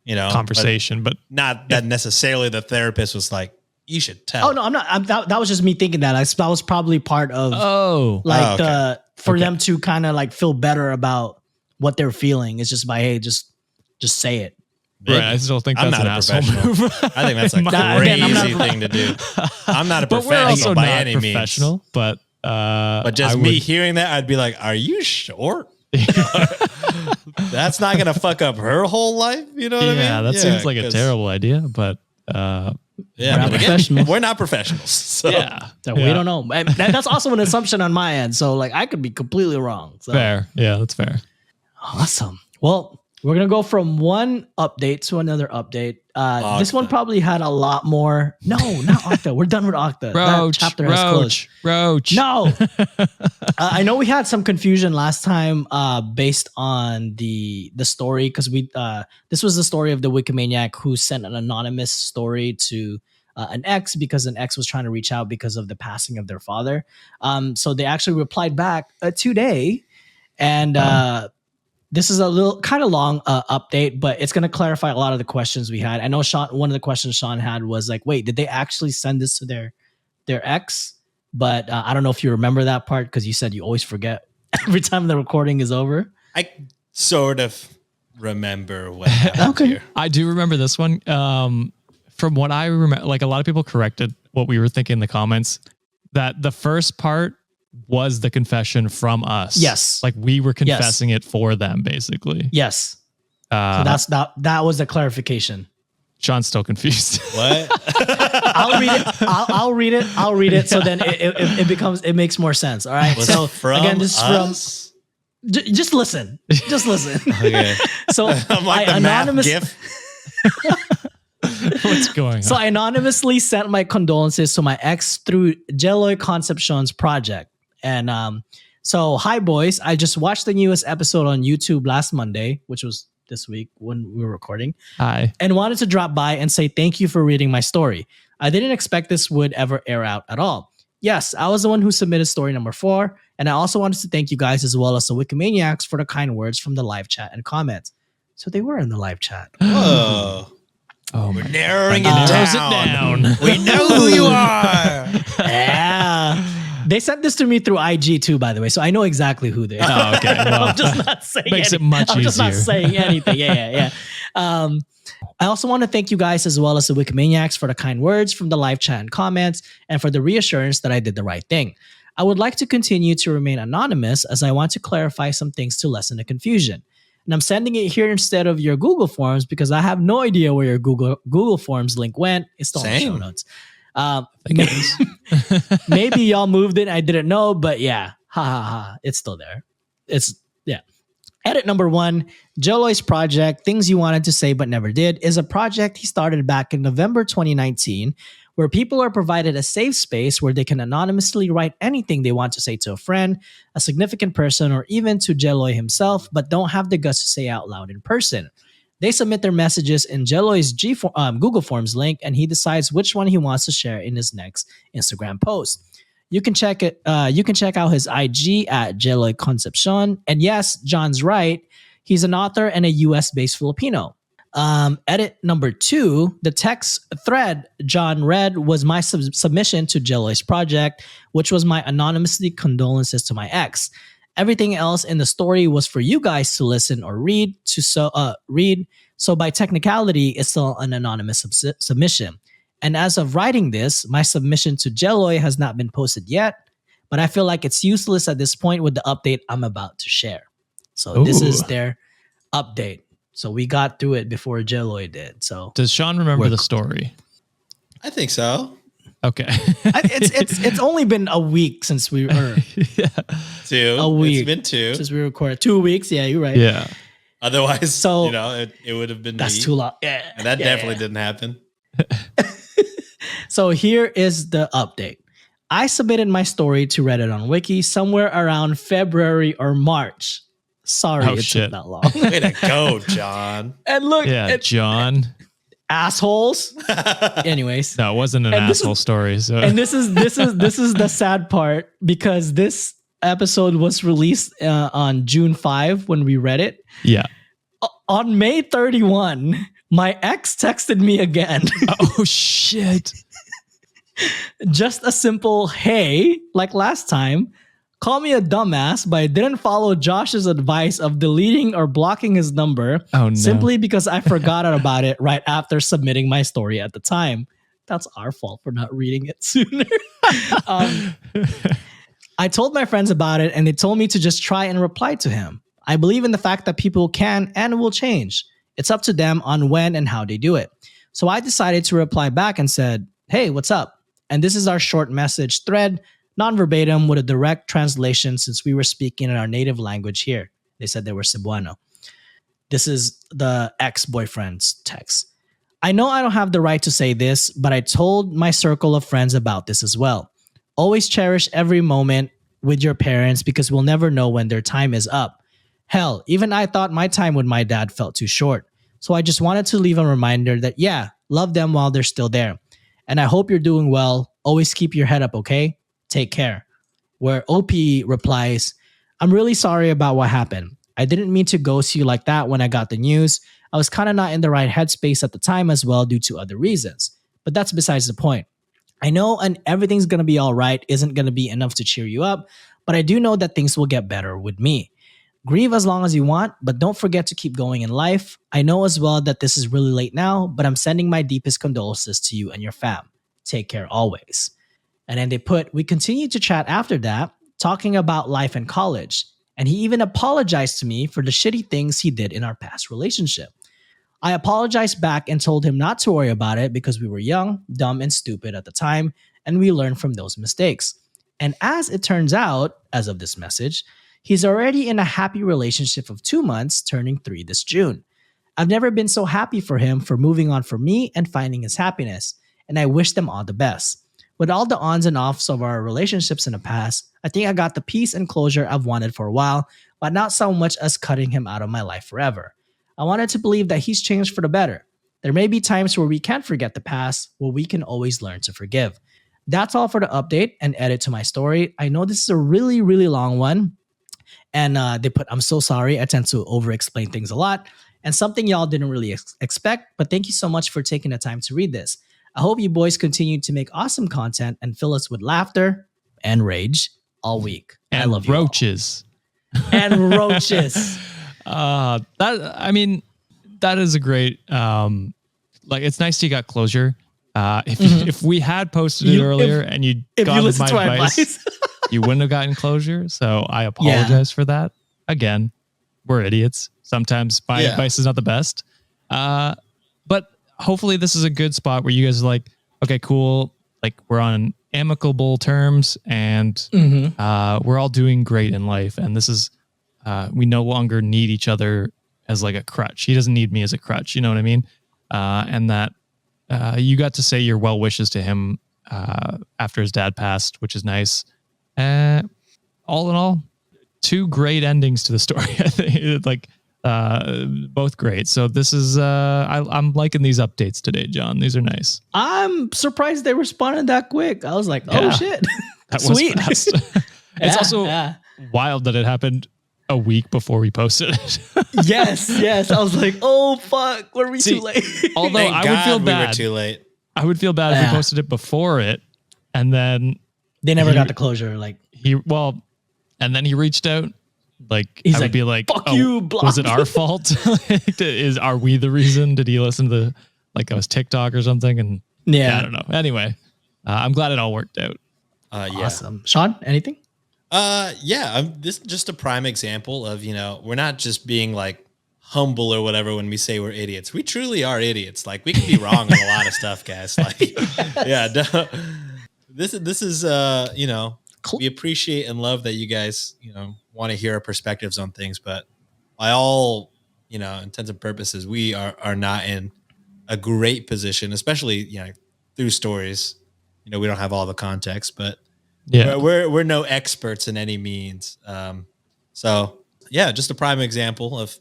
conversation, but not that necessarily the therapist was like, you should tell. Oh no, I'm not. That was just me thinking that. That was probably part of them to kind of like feel better about what they're feeling. It's just by, hey, just say it. Right, I still think that's an asshole move. I think that's a crazy thing to do. I'm not a professional by any means. But just me hearing that, I'd be like, "Are you sure? That's not gonna fuck up her whole life." You know what I mean? Yeah, that seems like a terrible idea. But we're not professionals. So. We don't know. That's also an assumption on my end. So like, I could be completely wrong. So. Fair, yeah, that's fair. Awesome. Well, we're going to go from one update to another update. This one probably had a lot more. No, not Okta. We're done with Okta. That chapter has closed. Roach. No. I know we had some confusion last time based on the story, because this was the story of the Wikimaniac who sent an anonymous story to an ex because an ex was trying to reach out because of the passing of their father. So they actually replied back today, and this is a little kind of long update, but it's going to clarify a lot of the questions we had. I know one of the questions Sean had was like, wait, did they actually send this to their ex? But I don't know if you remember that part, because you said you always forget every time the recording is over. I sort of remember what happened here. I do remember this one. From what I remember, like, a lot of people corrected what we were thinking in the comments, that the first part was the confession from us. Yes. Like, we were confessing it for them, basically. Yes. So that was the clarification. Sean's still confused. What? I'll read it. So then it makes more sense. All right. So again, this is us? just listen. Just listen. Okay. So I'm like the math gif. What's going on? So I anonymously sent my condolences to my ex through Jeloy Concepcion's project. And so, hi boys, I just watched the newest episode on YouTube last Monday, which was this week when we were recording. Hi. And wanted to drop by and say thank you for reading my story. I didn't expect this would ever air out at all. Yes, I was the one who submitted story number 4. And I also wanted to thank you guys as well as the Wikimaniacs for the kind words from the live chat and comments. So they were in the live chat. Whoa. Oh, we're narrowing it down. We know who you are. Yeah. They sent this to me through IG too, by the way, so I know exactly who they are. Oh, okay. Well, I'm just not saying makes it much easier. I'm just not saying anything. Yeah. I also want to thank you guys as well as the Wikimaniacs for the kind words from the live chat and comments, and for the reassurance that I did the right thing. I would like to continue to remain anonymous, as I want to clarify some things to lessen the confusion. And I'm sending it here instead of your Google Forms because I have no idea where your Google Forms link went. It's still in the show notes. Maybe y'all moved it. I didn't know, but yeah, it's still there. Edit number 1, Jeloy's project, Things You Wanted to Say But Never Did, is a project he started back in November 2019, where people are provided a safe space where they can anonymously write anything they want to say to a friend, a significant person, or even to Jeloy himself, but don't have the guts to say out loud in person. They submit their messages in Jeloy's Google Forms link, and he decides which one he wants to share in his next Instagram post. You can check it. You can check out his IG at Jeloy Concepcion. And yes, John's right. He's an author and a US-based Filipino. Edit number 2, the text thread John read was my submission to Jelloy's project, which was my anonymously condolences to my ex. Everything else in the story was for you guys to listen or read. So by technicality, it's still an anonymous submission. And as of writing this, my submission to Jelloy has not been posted yet, but I feel like it's useless at this point with the update I'm about to share. So this is their update. So we got through it before Jelloy did. So does Sean remember the story? I think so. Okay. It's only been a week since we were 2. A week. It's been 2 since we recorded. 2 weeks. Yeah, you're right. Yeah. Otherwise, So- it would have been That's me. too long. Yeah. And that definitely didn't happen. So here is the update. I submitted my story to Reddit on Wiki somewhere around February or March. Sorry it shit. took that long. Way to go, John. And look, Yeah, John. assholes. Anyways, No, it wasn't an And this is- asshole story. So and this is the sad part because this episode was released on June 5 when we read it. yeah. On May 31, my ex texted me again. Oh shit. Just a simple hey, like last time. Call me a dumbass, but I didn't follow Josh's advice of deleting or blocking his number Oh no. simply because I forgot about it right after submitting my story at the time. That's our fault for not reading it sooner. I told my friends about it and they told me to just try and reply to him. I believe in the fact that people can and will change. It's up to them on when and how they do it. So I decided to reply back and said, hey, what's up? And this is our short message thread, non-verbatim with a direct translation since we were speaking in our native language here. They said they were Cebuano. This is the ex-boyfriend's text. I know I don't have the right to say this, but I told my circle of friends about this as well. Always cherish every moment with your parents because we'll never know when their time is up. Hell, even I thought my time with my dad felt too short. So I just wanted to leave a reminder that, yeah, love them while they're still there. And I hope you're doing well. Always keep your head up, okay? Take care. Where OP replies, I'm really sorry about what happened. I didn't mean to ghost you like that when I got the news. I was kind of not in the right headspace at the time as well due to other reasons. But that's besides the point. I know and everything's going to be all right isn't going to be enough to cheer you up, but I do know that things will get better with me. Grieve as long as you want, but don't forget to keep going in life. I know as well that this is really late now, but I'm sending my deepest condolences to you and your fam. Take care always. And then they put, we continued to chat after that, talking about life in college. And he even apologized to me for the shitty things he did in our past relationship. I apologized back and told him not to worry about it because we were young, dumb, and stupid at the time, and we learned from those mistakes. And as it turns out, as of this message, he's already in a happy relationship of 2 months, turning 3 this June. I've never been so happy for him for moving on from me and finding his happiness, and I wish them all the best. With all the ons and offs of our relationships in the past, I think I got the peace and closure I've wanted for a while, but not so much as cutting him out of my life forever. I wanted to believe that he's changed for the better. There may be times where we can't forget the past, where we can always learn to forgive. That's all for the update and edit to my story. I know this is a really, really long one. And they put, I'm so sorry. I tend to over-explain things a lot. And something y'all didn't really expect, but thank you so much for taking the time to read this. I hope you boys continue to make awesome content and fill us with laughter and rage all week. And I love you all. roaches. And roaches. That is a great, it's nice you got closure. If we had posted it earlier and you'd gone with my advice, you wouldn't have gotten closure. So I apologize for that. Again, we're idiots. Sometimes my advice is not the best. But hopefully this is a good spot where you guys are like, okay, cool. Like we're on amicable terms and we're all doing great in life. And this is, we no longer need each other as like a crutch. He doesn't need me as a crutch. You know what I mean? And that you got to say your well wishes to him after his dad passed, which is nice. All in all, 2 great endings to the story. I think both great. So this is I'm liking these updates today, John. These are nice. I'm surprised they responded that quick. I was like, oh shit. That Sweet. was fast. It's also wild that it happened a week before we posted it. Yes. I was like, oh fuck, were we too late? Although Thank I God would feel we bad. were too late. I would feel bad if we posted it before it, and then They never got the closure. Like and then he reached out. Like He's I would like, be like, "Fuck you, block was it me." our fault? Are we the reason? Did he listen to I was TikTok or something? And I don't know. Anyway, I'm glad it all worked out. Awesome. Sean, anything? This is just a prime example of, we're not just being like humble or whatever when we say we're idiots. We truly are idiots. Like we can be wrong on a lot of stuff, guys. Like, this is we appreciate and love that you guys, want to hear our perspectives on things, but by all, intents and purposes, we are not in a great position, especially, through stories. We don't have all the context, but we're no experts in any means. Just a prime example of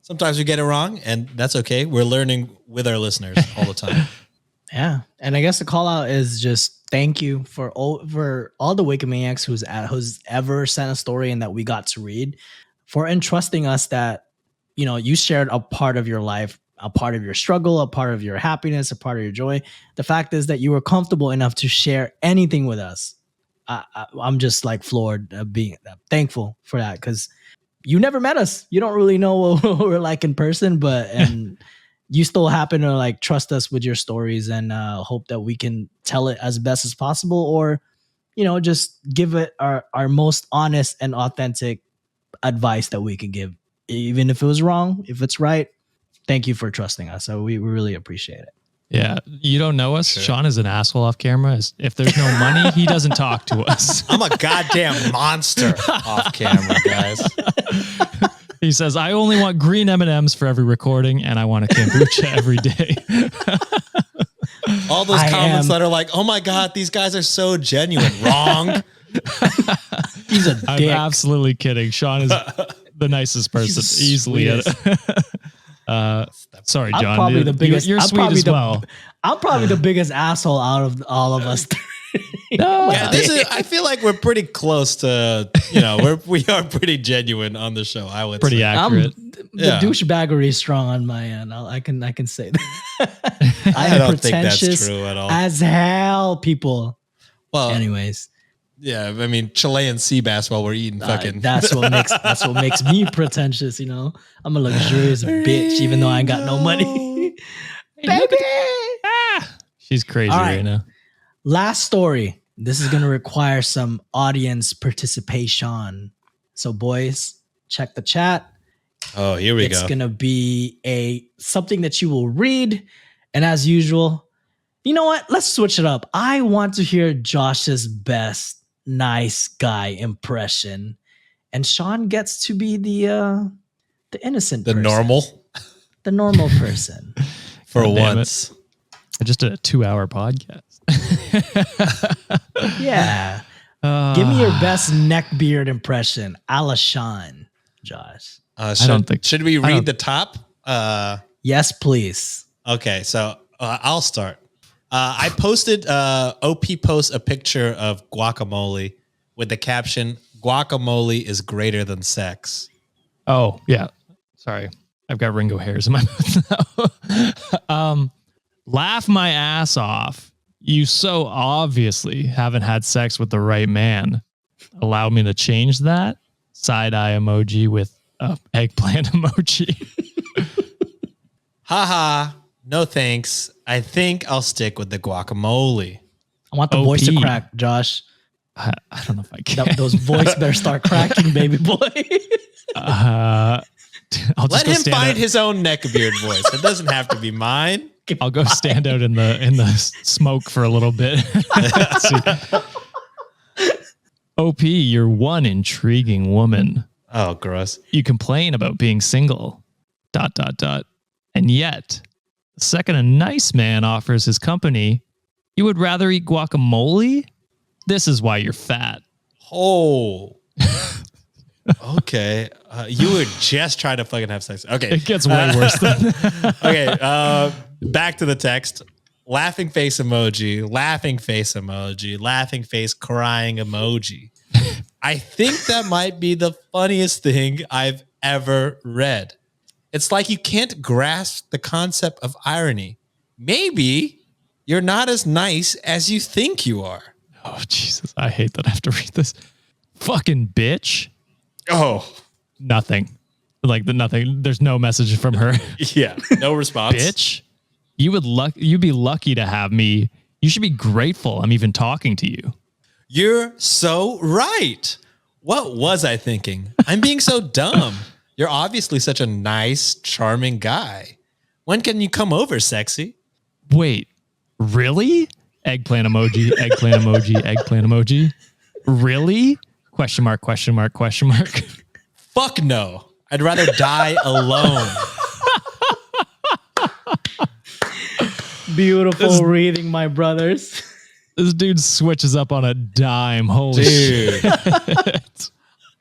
sometimes we get it wrong, and that's okay. We're learning with our listeners all the time. Yeah. And I guess the call out is just thank you for all the Wikimaniacs who's ever sent a story and that we got to read, for entrusting us that, you shared a part of your life, a part of your struggle, a part of your happiness, a part of your joy. The fact is that you were comfortable enough to share anything with us. I'm just like floored, being thankful for that, because you never met us. You don't really know what we're like in person, and you still happen to like trust us with your stories, and hope that we can tell it as best as possible, or just give it our most honest and authentic advice that we can give, even if it was wrong. If it's right, thank you for trusting us. So we really appreciate it. Yeah, you don't know us. Sure. Sean is an asshole off camera. If there's no money, he doesn't talk to us. I'm a goddamn monster off camera, guys. He says, I only want green M&Ms for every recording, and I want a kombucha every day. All those comments that are like, oh my God, these guys are so genuine. Wrong. He's a dick. I'm absolutely kidding. Sean is the nicest person. Easily. Sorry, John. I'm probably the biggest. You're sweet as well. I'm probably the biggest asshole out of all of us. No, I feel like we're pretty close to, we are pretty genuine on the show. I would pretty say. accurate. The douchebaggery is strong on my end. I can say that. I don't think that's true at all. As hell, people. Well, anyways. Yeah, I mean Chilean sea bass while we're eating fucking. That's what makes me pretentious. I'm a luxurious bitch, even though I ain't got no money. Baby, she's crazy right now. Last story. This is gonna require some audience participation. So, boys, check the chat. Oh, here we go. It's gonna be something that you will read, and as usual, you know what? Let's switch it up. I want to hear Josh's best nice guy impression, and Sean gets to be the innocent, the person. normal person. For once, I just did a 2-hour podcast. Yeah, give me your best neckbeard impression, a la Sean, Josh. Should we read the top? Yes, please. Okay, so I'll start. I posted, OP posts a picture of guacamole with the caption, guacamole is greater than sex. Oh, yeah. Sorry. I've got Ringo hairs in my mouth now. Laugh my ass off. You so obviously haven't had sex with the right man. Allow me to change that. Side-eye emoji with eggplant emoji. Haha. No thanks. I think I'll stick with the guacamole. I want the voice to crack, Josh. I don't know if I can. Those voice better start cracking, baby boy. Let him find his own neckbeard voice. It doesn't have to be mine. I'll go stand out in the smoke for a little bit. OP, you're one intriguing woman. Oh, gross. You complain about being single. ... And yet, the second a nice man offers his company, you would rather eat guacamole? This is why you're fat. Oh. Okay. You were just trying to fucking have sex. Okay. It gets way worse than Okay. Back to the text. laughing face emoji, laughing face emoji, laughing face crying emoji. I think that might be the funniest thing I've ever read. It's like you can't grasp the concept of irony. Maybe you're not as nice as you think you are. Oh, Jesus. I hate that I have to read this. Fucking bitch. Oh, Nothing. Like nothing. There's no message from her. yeah. No response. Bitch. You'd be lucky to have me. You should be grateful I'm even talking to you. You're so right. What was I thinking? I'm being so dumb. You're obviously such a nice, charming guy. When can you come over, sexy? Wait, really? Eggplant emoji, eggplant emoji, eggplant emoji. Really? Question mark, question mark, question mark. Fuck no. I'd rather die alone. Beautiful reading, my brothers. This dude switches up on a dime. Holy Dude. shit.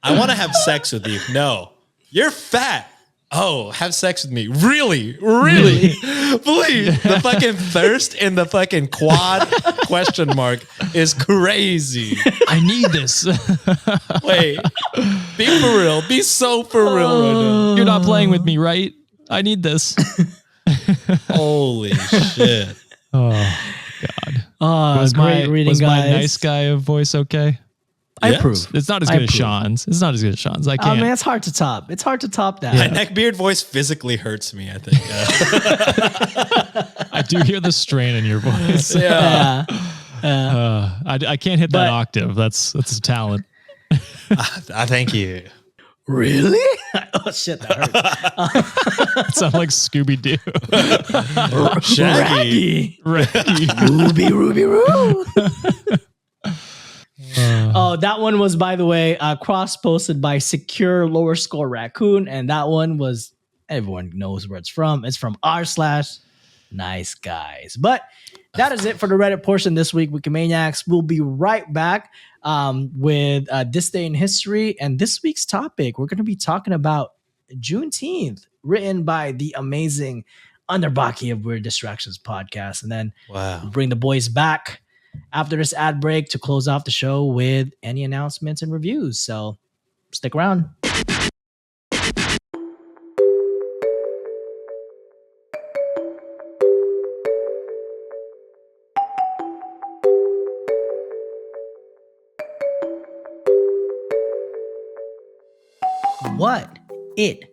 I want to have sex with you. No. You're fat. Oh, have sex with me. Really? Really? Please. The fucking thirst in the fucking quad question mark is crazy. I need this. Wait. Be for real. Be so for real right now. You're not playing with me, right? I need this. Holy shit. Oh, God. Great reading, was guys. my nice guy voice okay? I Yes. approve. It's not as I good as approve. Sean's. It's not as good as Sean's. I can't. Man, it's hard to top. It's hard to top that. My neckbeard voice physically hurts me, I think. I do hear the strain in your voice. Yeah. I can't hit that octave. That's a talent. I thank you. Really? Oh shit, that hurt. It sounds like Scooby Doo. Shaggy. Ruby, Roo. Oh, that one was, by the way, cross-posted by Secure Lower Score Raccoon, and that one was, everyone knows where it's from. It's from r/nice guys. But that is it for the Reddit portion this week, Wikimaniacs. We'll be right back with This Day in History, and this week's topic, we're going to be talking about Juneteenth, written by the amazing Underbakke of Weird Distractions podcast, and then we'll bring the boys back after this ad break to close off the show with any announcements and reviews. So stick around. What it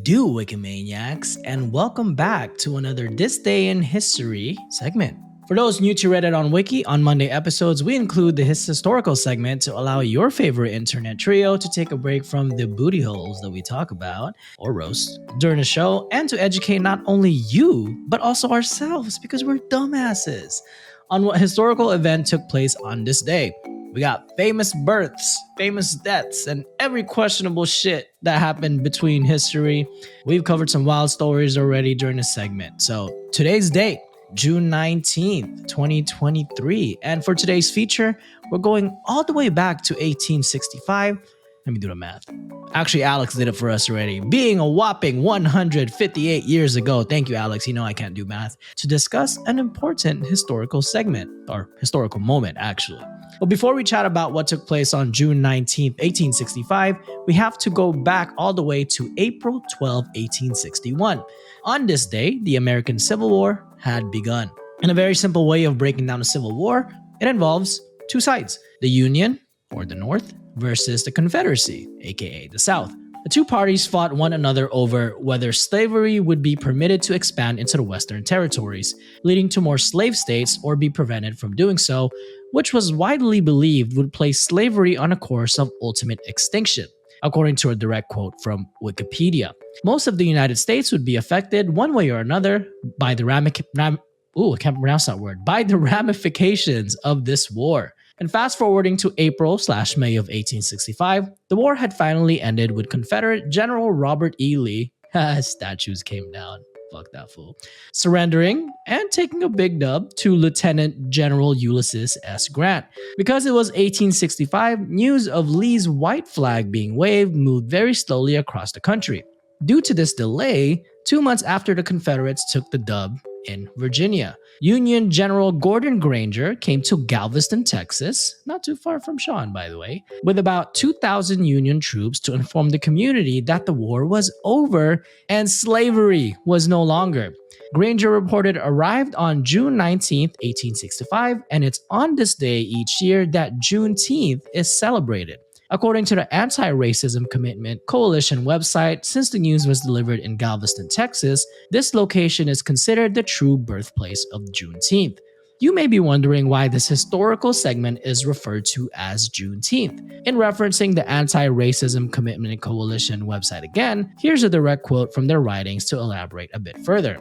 do, Wikimaniacs, and welcome back to another This Day in History segment. For those new to Reddit on Wiki, on Monday episodes, we include the historical segment to allow your favorite internet trio to take a break from the booty holes that we talk about, or roast, during the show, and to educate not only you, but also ourselves, because we're dumbasses, on what historical event took place on this day. We got famous births, famous deaths, and every questionable shit that happened between history. We've covered some wild stories already during this segment. So today's date, June 19th, 2023. And for today's feature, we're going all the way back to 1865. Let me do the math. Actually, Alex did it for us already. Being a whopping 158 years ago. Thank you, Alex. You know I can't do math. To discuss an important historical segment, or historical moment, actually. But before we chat about what took place on June 19th, 1865, we have to go back all the way to April 12, 1861. On this day, the American Civil War had begun. In a very simple way of breaking down the Civil War, it involves two sides: the Union, or the North, versus the Confederacy, aka the South. The two parties fought one another over whether slavery would be permitted to expand into the Western territories, leading to more slave states or be prevented from doing so, which was widely believed would place slavery on a course of ultimate extinction, according to a direct quote from Wikipedia. Most of the United States would be affected one way or another by the ramifications of this war. And fast forwarding to April/May of 1865, the war had finally ended with Confederate General Robert E. Lee, statues came down, fuck that fool, surrendering and taking a big dub to Lieutenant General Ulysses S. Grant. Because it was 1865, news of Lee's white flag being waved moved very slowly across the country. Due to this delay, 2 months after the Confederates took the dub in Virginia. Union General Gordon Granger came to Galveston, Texas, not too far from Sean, by the way, with about 2,000 Union troops to inform the community that the war was over and slavery was no longer. Granger reported arrived on June 19th, 1865, and it's on this day each year that Juneteenth is celebrated. According to the Anti-Racism Commitment Coalition website, since the news was delivered in Galveston, Texas, this location is considered the true birthplace of Juneteenth. You may be wondering why this historical segment is referred to as Juneteenth. In referencing the Anti-Racism Commitment Coalition website again, here's a direct quote from their writings to elaborate a bit further.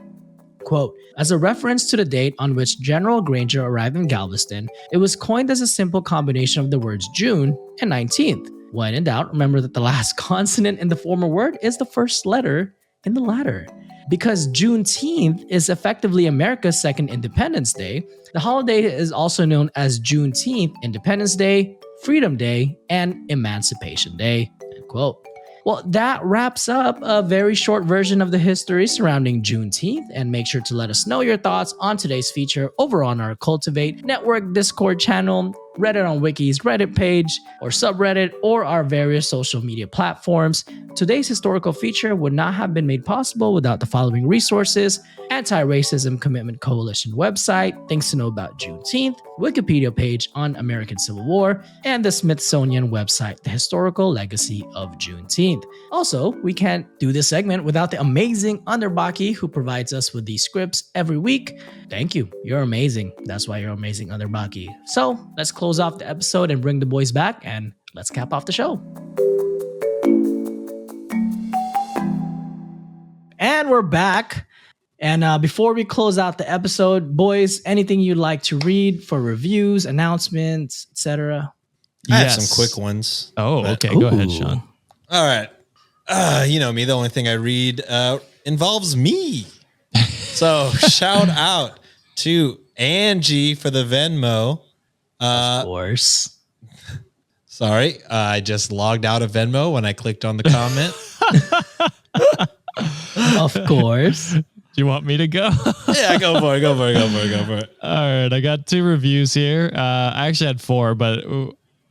Quote, as a reference to the date on which General Granger arrived in Galveston, it was coined as a simple combination of the words June and 19th. When in doubt, remember that the last consonant in the former word is the first letter in the latter. Because Juneteenth is effectively America's second Independence Day, the holiday is also known as Juneteenth Independence Day, Freedom Day, and Emancipation Day. End quote. Well, that wraps up a very short version of the history surrounding Juneteenth, and make sure to let us know your thoughts on today's feature over on our Cultivate Network Discord channel, Reddit on Wiki's Reddit page, or subreddit, or our various social media platforms. Today's historical feature would not have been made possible without the following resources: Anti-Racism Commitment Coalition website, Things to Know About Juneteenth, Wikipedia page on American Civil War, and the Smithsonian website, The Historical Legacy of Juneteenth. Also, we can't do this segment without the amazing Underbakke, who provides us with these scripts every week. Thank you. You're amazing. That's why you're amazing, Underbakke. So let's close off the episode and bring the boys back, and let's cap off the show. And we're back. And before we close out the episode, boys, anything you'd like to read for reviews, announcements, etc.? I have some quick ones. Oh, okay. Go ahead, Sean. All right. You know me, the only thing I read involves me. So shout out to Angie for the Venmo. Of course. Sorry, I just logged out of Venmo when I clicked on the comment. Of course. Do you want me to go? Yeah, go for it. All right, I got 2 reviews here. I actually had 4, but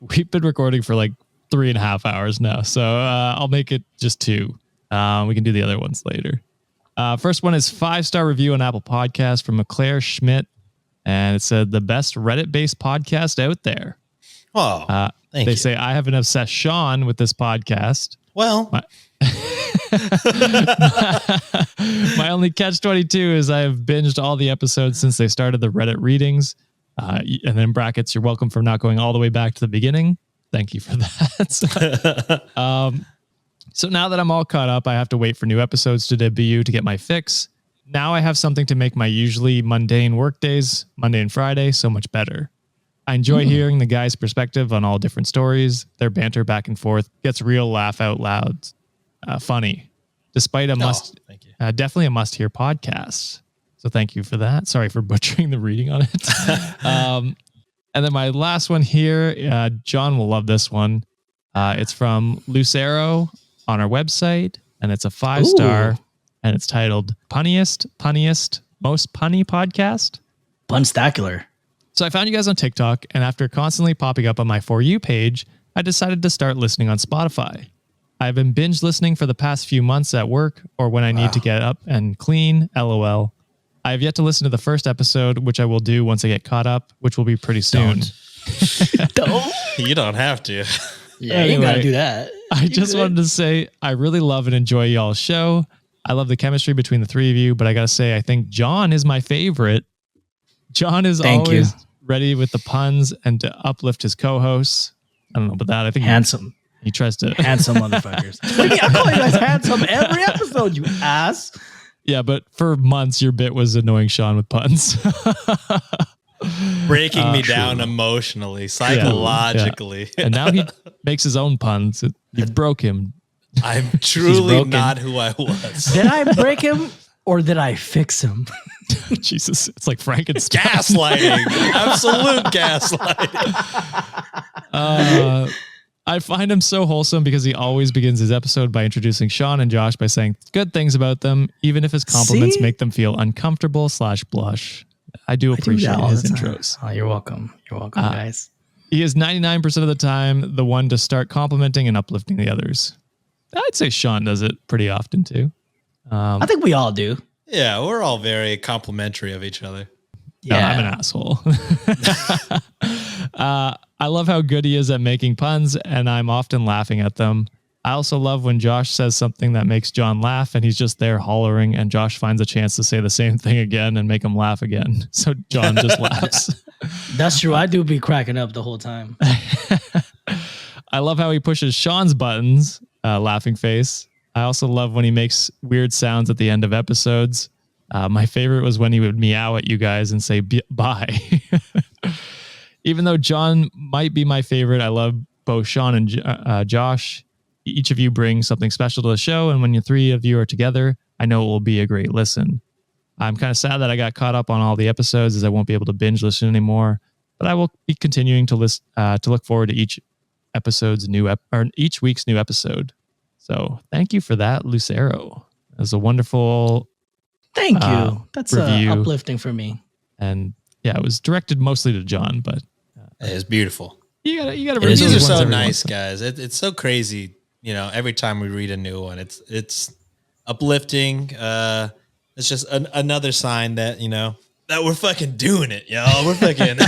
we've been recording for like 3.5 hours now, so I'll make it just 2. We can do the other ones later. First one is 5-star review on Apple Podcasts from McClare Schmidt, and it said the best Reddit-based podcast out there. Oh, thank you. They say I have an obsessed Sean with this podcast. Well, my only catch-22 is I have binged all the episodes since they started the Reddit readings. And then in brackets, you're welcome for not going all the way back to the beginning. Thank you for that. So now that I'm all caught up, I have to wait for new episodes to debut to get my fix. Now I have something to make my usually mundane work days, Monday and Friday, so much better. I enjoy hearing the guys' perspective on all different stories. Their banter back and forth gets real laugh out loud. Funny. Despite a definitely a must-hear podcast. So thank you for that. Sorry for butchering the reading on it. And then my last one here, John will love this one. It's from Lucero on our website, and it's a 5-star, and it's titled Punniest, Most Punny Podcast. Punstacular. So I found you guys on TikTok, and after constantly popping up on my For You page, I decided to start listening on Spotify. I've been binge listening for the past few months at work or when I need to get up and clean, LOL. I have yet to listen to the first episode, which I will do once I get caught up, which will be pretty soon. Don't. You don't have to. Yeah, anyway, you gotta do that. I just wanted to say I really love and enjoy y'all's show. I love the chemistry between the 3 of you, but I gotta say I think John is my favorite. John is always ready with the puns and to uplift his co-hosts. I don't know about that. I think handsome. He tries to handsome motherfuckers. I call you guys handsome every episode, you ass. Yeah, but for months your bit was annoying Sean with puns. Breaking me down emotionally, psychologically. Yeah. And now he makes his own puns. You broke him. I'm truly not who I was. Did I break him or did I fix him? Jesus, it's like Frankenstein. Gaslighting. Absolute gaslighting. I find him so wholesome because he always begins his episode by introducing Sean and Josh by saying good things about them, even if his compliments make them feel uncomfortable / blush. I do appreciate his intros. Oh, you're welcome. You're welcome, guys. He is 99% of the time the one to start complimenting and uplifting the others. I'd say Sean does it pretty often too. I think we all do. Yeah, we're all very complimentary of each other. Yeah, no, I'm an asshole. I love how good he is at making puns, and I'm often laughing at them. I also love when Josh says something that makes John laugh, and he's just there hollering, and Josh finds a chance to say the same thing again and make him laugh again. So John just laughs. That's true. I do be cracking up the whole time. I love how he pushes Sean's buttons, laughing face. I also love when he makes weird sounds at the end of episodes. My favorite was when he would meow at you guys and say bye. Even though John might be my favorite, I love both Sean and Josh. Each of you brings something special to the show, and when the three of you are together, I know it will be a great listen. I'm kind of sad that I got caught up on all the episodes as I won't be able to binge listen anymore, but I will be continuing to look forward to each week's new episode. So thank you for that, Lucero. It was a wonderful thank you. That's uplifting for me. And yeah, it was directed mostly to John, but it's beautiful. You gotta. Reviews are so nice, guys. It's so crazy. You know, every time we read a new one, it's uplifting. It's just another sign that that we're fucking doing it, y'all. We're fucking.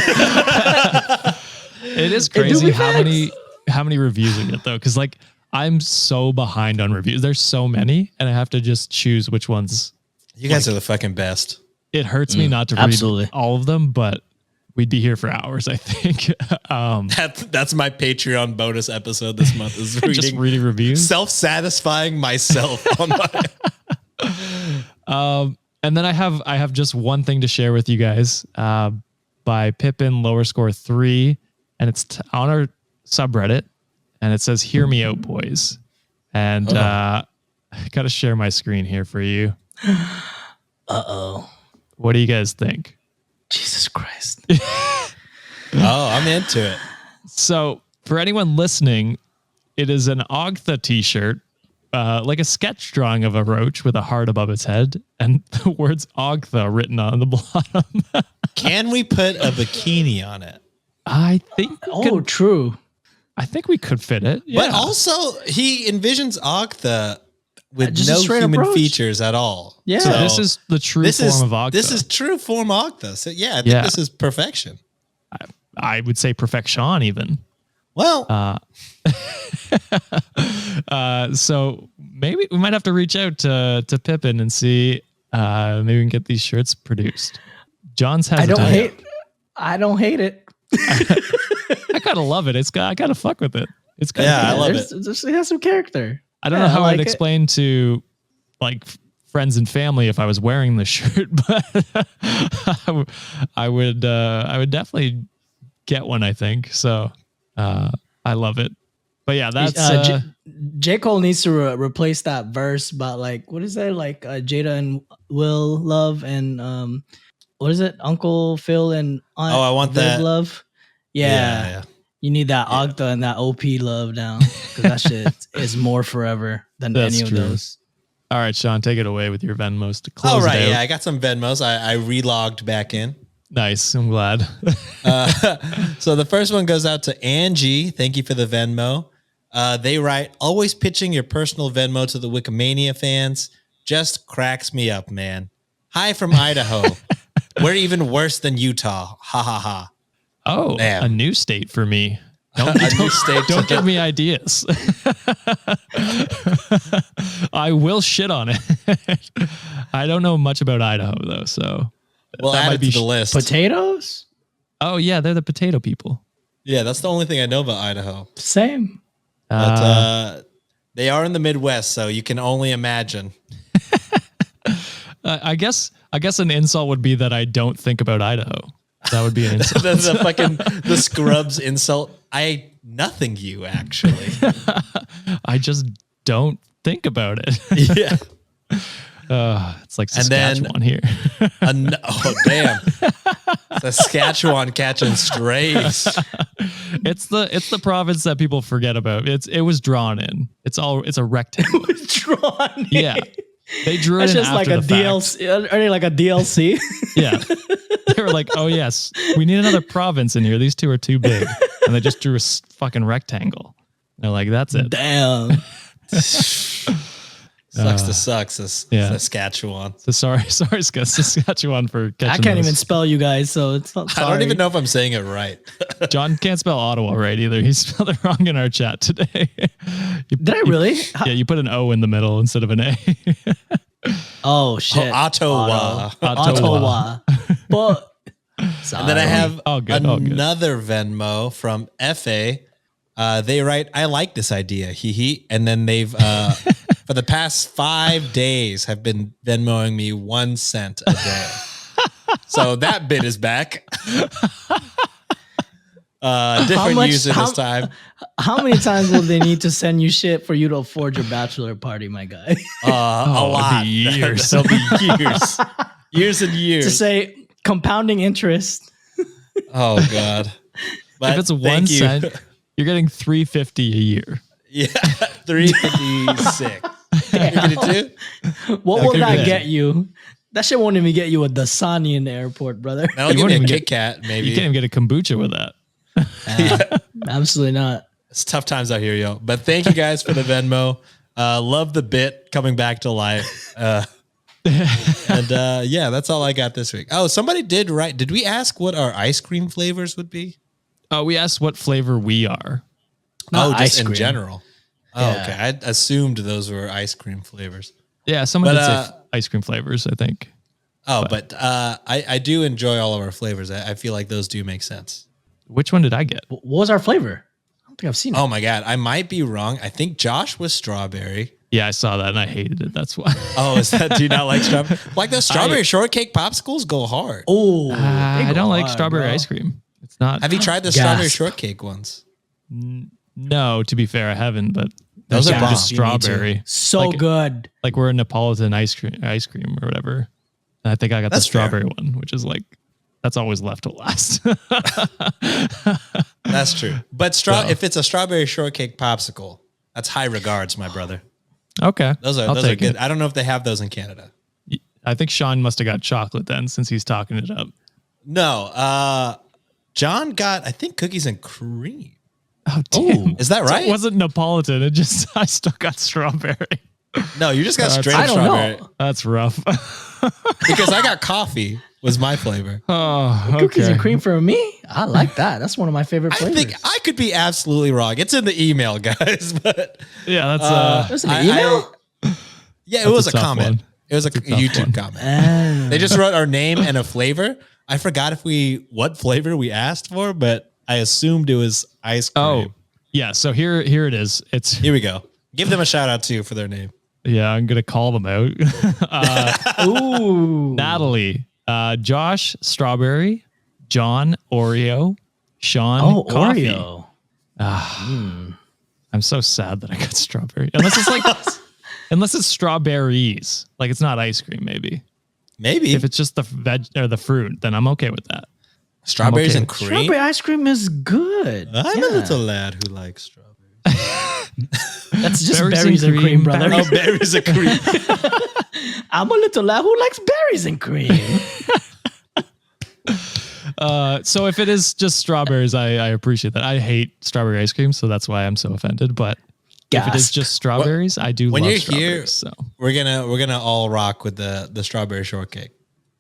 It is crazy how many reviews we get though, because like I'm so behind on reviews. There's so many, and I have to just choose which ones. You guys are the fucking best. It hurts me not to read all of them, but we'd be here for hours, I think. That's my Patreon bonus episode this month is just reading reviews. Self-satisfying myself on my and then I have just one thing to share with you guys by Pippin _3, and it's on our subreddit, and it says "Hear me out, boys." And I gotta share my screen here for you. What do you guys think? Jesus Christ. I'm into it. So for anyone listening, it is an Ogtha t-shirt, like a sketch drawing of a roach with a heart above its head and the words Ogtha written on the bottom. Can we put a bikini on it? I think. True. I think we could fit it. Yeah. But also, he envisions Ogtha with Just no a straight human approach. features at all. Yeah. So this is the true form of Ogtha. This is true form Ogtha. So yeah, I think this is perfection. I would say perfection even. Well, so maybe we might have to reach out to Pippin and see maybe we can get these shirts produced. John's has I don't hate it. I kind of love it. I gotta fuck with it. It's kind I love it. It has some character. I don't know how I'd explain to like friends and family if I was wearing the shirt, but I would definitely get one, I think. So I love it. But yeah, that's J. Cole needs to replace that verse about like, what is that? Like Jada and Will Love and what is it? Uncle Phil and Aunt I want Viv that. Love. Yeah. You need that Ogtha and that OP love down because that shit is more forever than any of those. All right, Sean, take it away with your Venmos to close. All right, it out. I got some Venmos. I relogged back in. Nice, I'm glad. So the first one goes out to Angie. Thank you for the Venmo. They write, always pitching your personal Venmo to the Wikimania fans. Just cracks me up, man. Hi from Idaho. We're even worse than Utah. Ha ha ha. Oh, a new state for me. Don't give me ideas. I will shit on it. I don't know much about Idaho though, so we'll add it to the list. Potatoes? Oh yeah, they're the potato people. Yeah, that's the only thing I know about Idaho. Same. But they are in the Midwest, so you can only imagine. I guess an insult would be that I don't think about Idaho. That would be an insult. That's the Scrubs insult. I nothing you actually. I just don't think about it. Yeah. It's like And then- Saskatchewan here. Oh, damn. Saskatchewan catching strays. It's the province that people forget about. It was drawn in. It's a rectangle. It's drawn. Yeah. They drew it That's in just like after a the fact. DLC. Are they like a DLC? Yeah. They were like, oh, yes, we need another province in here. These two are too big. And they just drew a fucking rectangle. They're like, that's it. Damn. Sucks to sucks. Yeah. Saskatchewan. So sorry, Saskatchewan for catching I can't those. even spell you guys, so it's not. I don't sorry. even know if I'm saying it right. John can't spell Ottawa right either. He spelled it wrong in our chat today. Did I really? Yeah, you put an O in the middle instead of an A. Oh shit. Ottawa. Ottawa. But And then I have good. another Venmo from FA. They write, I like this idea. Hee. And then they've, for the past 5 days, have been Venmoing me 1 cent a day. So that bit is back. Different user this time. How many times will they need to send you shit for you to afford your bachelor party, my guy? A lot. it'll be years. It'll be years. Years and years. To say compounding interest. Oh, God. But If it's thank 1 you. cent, you're getting $3.50 a year. Yeah, 356. 352? What That will could that be- get you? That shit won't even get you a Dasani in the airport, brother. That'll You give won't me a even Kit get- Kat, maybe. You can't even get a kombucha with that. Absolutely not. It's tough times out here, yo. But thank you guys for the Venmo. Love the bit coming back to life. Yeah, that's all I got this week. Oh, somebody did write. Did we ask what our ice cream flavors would be? We asked what flavor we are. Not just ice in cream. general. Oh, Yeah. okay. I assumed those were ice cream flavors. Yeah, someone But, did say ice cream flavors, I think. Oh, but I do enjoy all of our flavors. I feel like those do make sense. Which one did I get? What was our flavor? I don't think I've seen it. Oh my God, I might be wrong. I think Josh was strawberry. Yeah, I saw that and I hated it. That's why. Oh, is that? Do you not like strawberry? Like those strawberry shortcake popsicles go hard. Oh, I don't like strawberry ice cream. It's not. Have you tried the Gasp. strawberry shortcake ones? No, to be fair, I haven't. But Those they're are just bomb. You need to. strawberry. So like, good. Like we're a Neapolitan ice cream or whatever. And I think I got That's the strawberry one, which is like that's always left to last. That's true. But if it's a strawberry shortcake popsicle, that's high regards, my brother. Okay, Those are I'll those are take good. it. I don't know if they have those in Canada. I think Sean must have got chocolate then, since he's talking it up. No, John got I think cookies and cream. Oh, damn. Is that So right? it wasn't Neapolitan. It just I still got strawberry. No, you just got straight I up don't strawberry. know. That's rough. Because I got coffee was my flavor. Oh, okay. Cookies and cream for me? I like that. That's one of my favorite I flavors. think I could be absolutely wrong. It's in the email, guys. But Yeah, that's There's an email? yeah, it was a a tough comment. one. It was a tough YouTube one. comment. They just wrote our name and a flavor. I forgot what flavor we asked for, but I assumed it was ice cream. Oh, yeah. So here it is. It's Here we go. Give them a shout out too for their name. yeah. I'm gonna call them out. Ooh. Natalie, Josh, strawberry, John, Oreo, Sean, coffee. Oreo. I'm so sad that I got strawberry. Unless it's like, unless it's strawberries, like it's not ice cream. Maybe Maybe if it's just the veg or the fruit, then I'm okay with that. strawberries okay. and cream. Strawberry ice cream is good. I'm Yeah. a little lad who likes strawberries. That's just Berries berries, and and cream, cream, brother. Oh, berries and cream. I'm a little lad who likes berries and cream. So if it is just strawberries, I appreciate that. I hate strawberry ice cream, so that's why I'm so offended. But if it is Gasp. just strawberries, I do When love you're strawberries. here, So we're gonna all rock with the strawberry shortcake.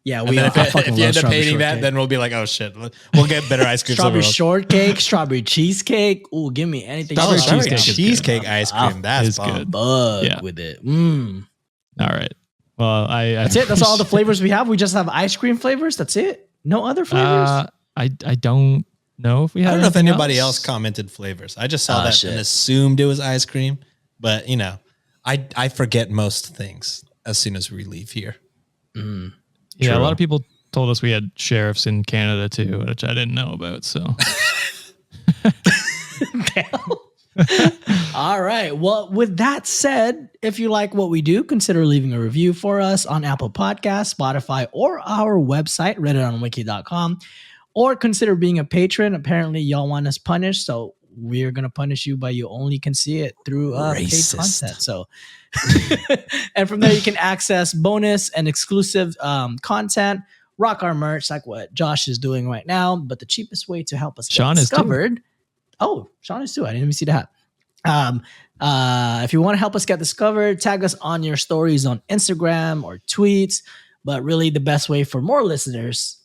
Yeah, And we then are. I if fucking you love end up strawberry hating that, shortcake. then we'll be like, oh shit, we'll get better ice cream Strawberry somewhere else. shortcake, strawberry cheesecake. Ooh, give me anything. Strawberry Strawberry cheesecake is cheesecake good. ice cream. That's is bomb. good. Bug Yeah. with it. all right. Well, That's it. That's all the flavors we have. We just have ice cream flavors. That's it. No other flavors. I don't know if we I have. don't know if anything anybody else else commented flavors. I just saw Oh, that shit. and assumed it was ice cream. But you know, I forget most things as soon as we leave here. Yeah, True. a lot of people told us we had sheriffs in Canada too, which I didn't know about. So All right. Well, with that said, if you like what we do, consider leaving a review for us on Apple Podcasts, Spotify, or our website, redditonwiki.com, or consider being a patron. Apparently, y'all want us punished, so we're going to punish you, but you only can see it through paid content. So, and from there, you can access bonus and exclusive content, rock our merch like what Josh is doing right now. But the cheapest way to help us get Sean is too. discovered. Oh, Sean is too. I didn't even see that. If you want to help us get discovered, tag us on your stories on Instagram or tweets. But really, the best way for more listeners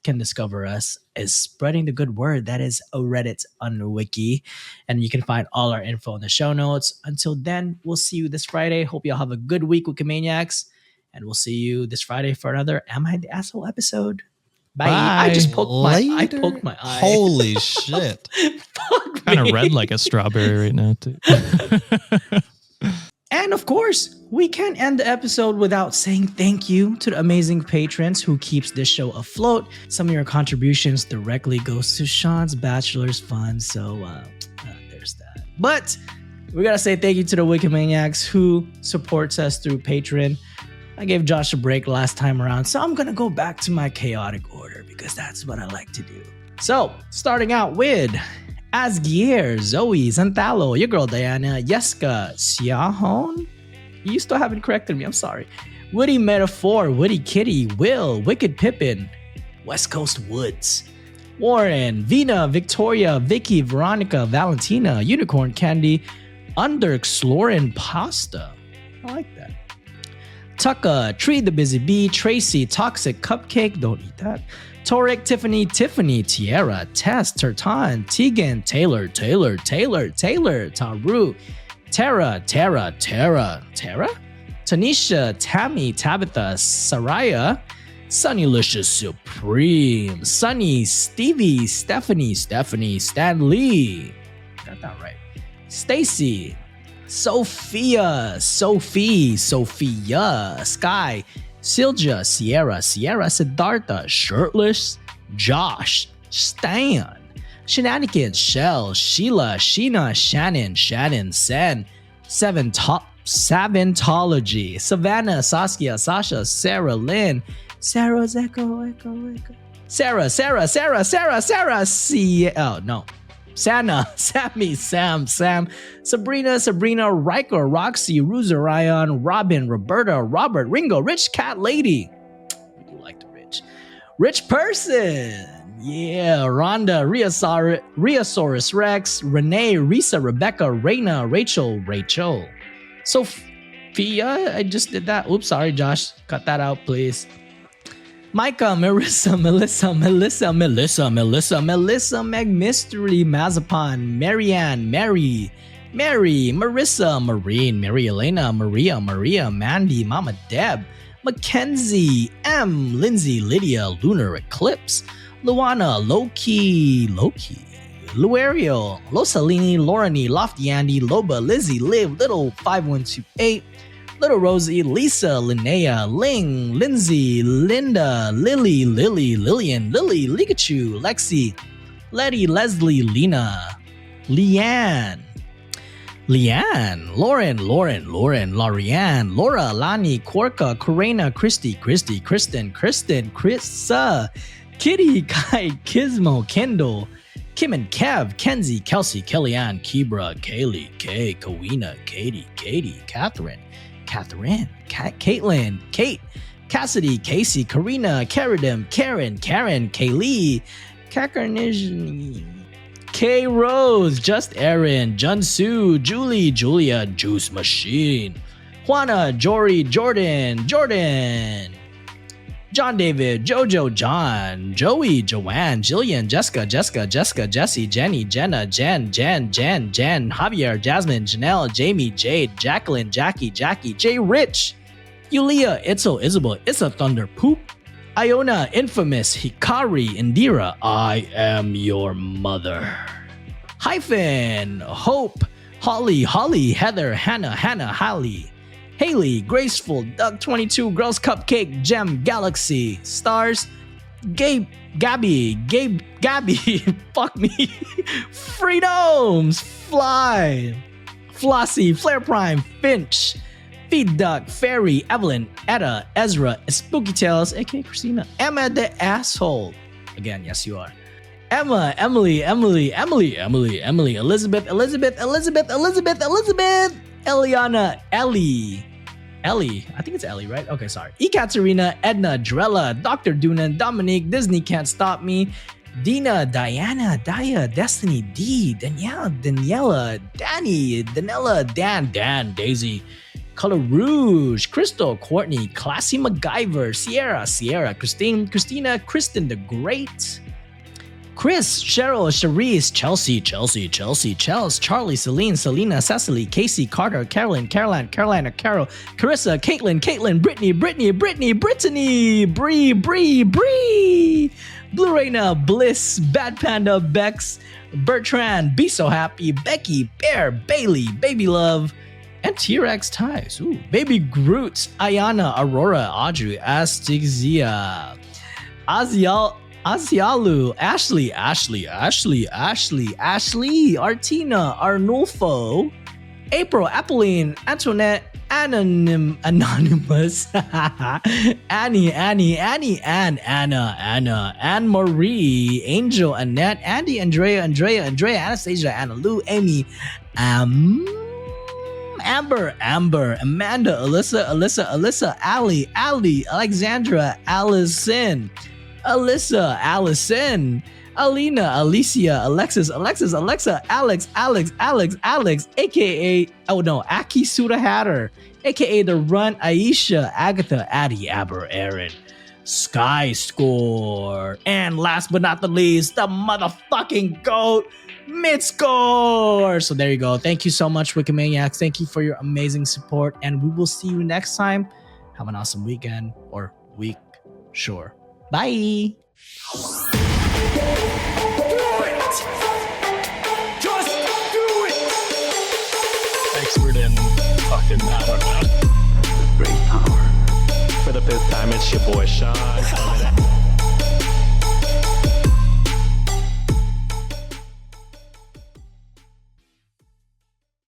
can discover us is spreading the good word. That is a Reddit on Wiki. And you can find all our info in the show notes. Until then, we'll see you this Friday. Hope y'all have a good week, Wikimaniacs. And we'll see you this Friday for another Am I the Asshole episode. Bye. I just poked my eye. Holy shit. Fuck Kind me. of red like a strawberry right now, too. And of course, we can't end the episode without saying thank you to the amazing patrons who keeps this show afloat. Some of your contributions directly goes to Sean's bachelor's fund, so there's that. But we gotta say thank you to the Wikimaniacs who supports us through Patreon. I gave Josh a break last time around, so I'm gonna go back to my chaotic order because that's what I like to do. So, starting out with Asgier, Zoe, Zantalo, your girl Diana, Yeska, Siahon. You still haven't corrected me, I'm sorry. Woody Metaphor, Woody Kitty, Will, Wicked Pippin, West Coast Woods, Warren, Vina, Victoria, Vicky, Veronica, Valentina, Unicorn Candy, Underx, Lauren Pasta. I like that. Tucka, Tree the Busy Bee, Tracy, Toxic Cupcake, don't eat that. Toric, Tiffany, Tiara, Tess, Tertan, Tegan, Taylor, Taru, Tara, Tanisha, Tammy, Tabitha, Saraya, Sunnylicious Supreme, Sunny, Stevie, Stephanie, Stan Lee. Got that right. Stacy, Sophia, Sky, Silja, Sierra, Siddhartha, Shirtless, Josh, Stan, Shenanigans, Shell, Sheila, Sheena, Shannon, Sen, Savantology, Savannah, Saskia, Sasha, Sarah, Lynn, Sarah's Echo, Sarah, Sana, Sammy, Sam, Sabrina, Riker, Roxy, Ruza, Ryan, Robin, Roberta, Robert, Ringo, Rich Cat Lady. We do like the rich person. Yeah, Rhonda, Rheosaurus Rex, Renee, Risa, Rebecca, Raina, Rachel. Sophia, I just did that. Oops, sorry, Josh. Cut that out, please. Micah, Marissa, Melissa, Meg Mystery, Mazapan, Marianne, Mary, Marissa, Marine, Mary Elena, Maria, Mandy, Mama Deb, Mackenzie, M, Lindsay, Lydia, Lunar Eclipse, Luana, Loki, Luario, Losalini, Lorani, Lofty Andy, Loba, Lizzie, Liv, Little 5128, Little Rosie, Lisa, Linnea, Ling, Lindsay, Linda, Lillian, Lily, Likachu, Lexi, Letty, Leslie, Lena, Leanne, Lauren, Lorianne, Laura, Lani, Quarka, Corena, Christy, Kristen, Chrissa, Kitty, Kai, Kismo, Kendall, Kim and Kev, Kenzie, Kelsey, Kellyanne, Kibra, Kaylee, Kay, Kowina, Katie, Catherine, Caitlin, Kate, Cassidy, Casey, Karina, Karen, Kaylee, Kakarnish, K Rose, Just Aaron, Junsu, Julie, Julia, Juice Machine, Juana, Jory, Jordan, John David, Jojo, John, Joey, Joanne, Jillian, Jessica, Jesse, Jenny, Jenna, Jen, Javier, Jasmine, Janelle, Jamie, Jade, Jacqueline, Jackie, Jay Rich, Yulia, Itzel, Isabel, It's a Thunder Poop, Iona, Infamous, Hikari, Indira, I am your mother. Hyphen, Hope, Holly, Heather, Hannah, Holly, Haley, Graceful, Doug 22, Girls Cupcake, Gem, Galaxy, Stars, Gabby, fuck me, Freedoms, Fly, Flossie, Flare Prime, Finch, Feed Duck, Fairy, Evelyn, Etta, Ezra, Spooky Tales, aka Christina, Emma the Asshole. Again, yes, you are. Emma, Emily, Elizabeth, Eliana, Ellie, I think it's Ellie, right? Okay, sorry. Ekaterina, Edna, Drella, Dr. Doonan, Dominique, Disney Can't Stop Me, Dina, Diana, Daya, Destiny, D, Daniela, Danny, Danella, Dan, Daisy, Color Rouge, Crystal, Courtney, Classy MacGyver, Sierra, Christina, Kristen the Great, Chris, Cheryl, Charisse, Chelsea, Charlie, Celine, Selena, Cecily, Casey, Carter, Carolyn, Carolina, Carol, Carissa, Caitlin, Brittany, Bree, Blue Raina, Bliss, Bad Panda, Bex, Bertrand, Be So Happy, Becky, Bear, Bailey, Baby Love, and T-Rex Ties. Ooh, Baby Groot, Ayana, Aurora, Audrey, Astixia, Asialu, Ashley, Artina, Arnulfo, April, Apolline, Antoinette, Anonymous, Annie, Anna, Anne Marie, Angel, Annette, Andy, Andrea, Anastasia, Anna Lou, Amy, Amber, Amanda, Alyssa, Ali, Alexandra, Allison, Alina, Alicia, Alexa, Alex, aka Aki Suda Hatter, aka The Run, Aisha, Agatha, Addie, Aber, Aaron, Sky Score, and last but not the least, the motherfucking GOAT, Mid-Score. So there you go. Thank you so much, Wikimaniacs. Thank you for your amazing support, and we will see you next time. Have an awesome weekend or week. Sure. Bye. Expert in fucking, I don't know. Great power. For the fifth time, it's your boy Sean.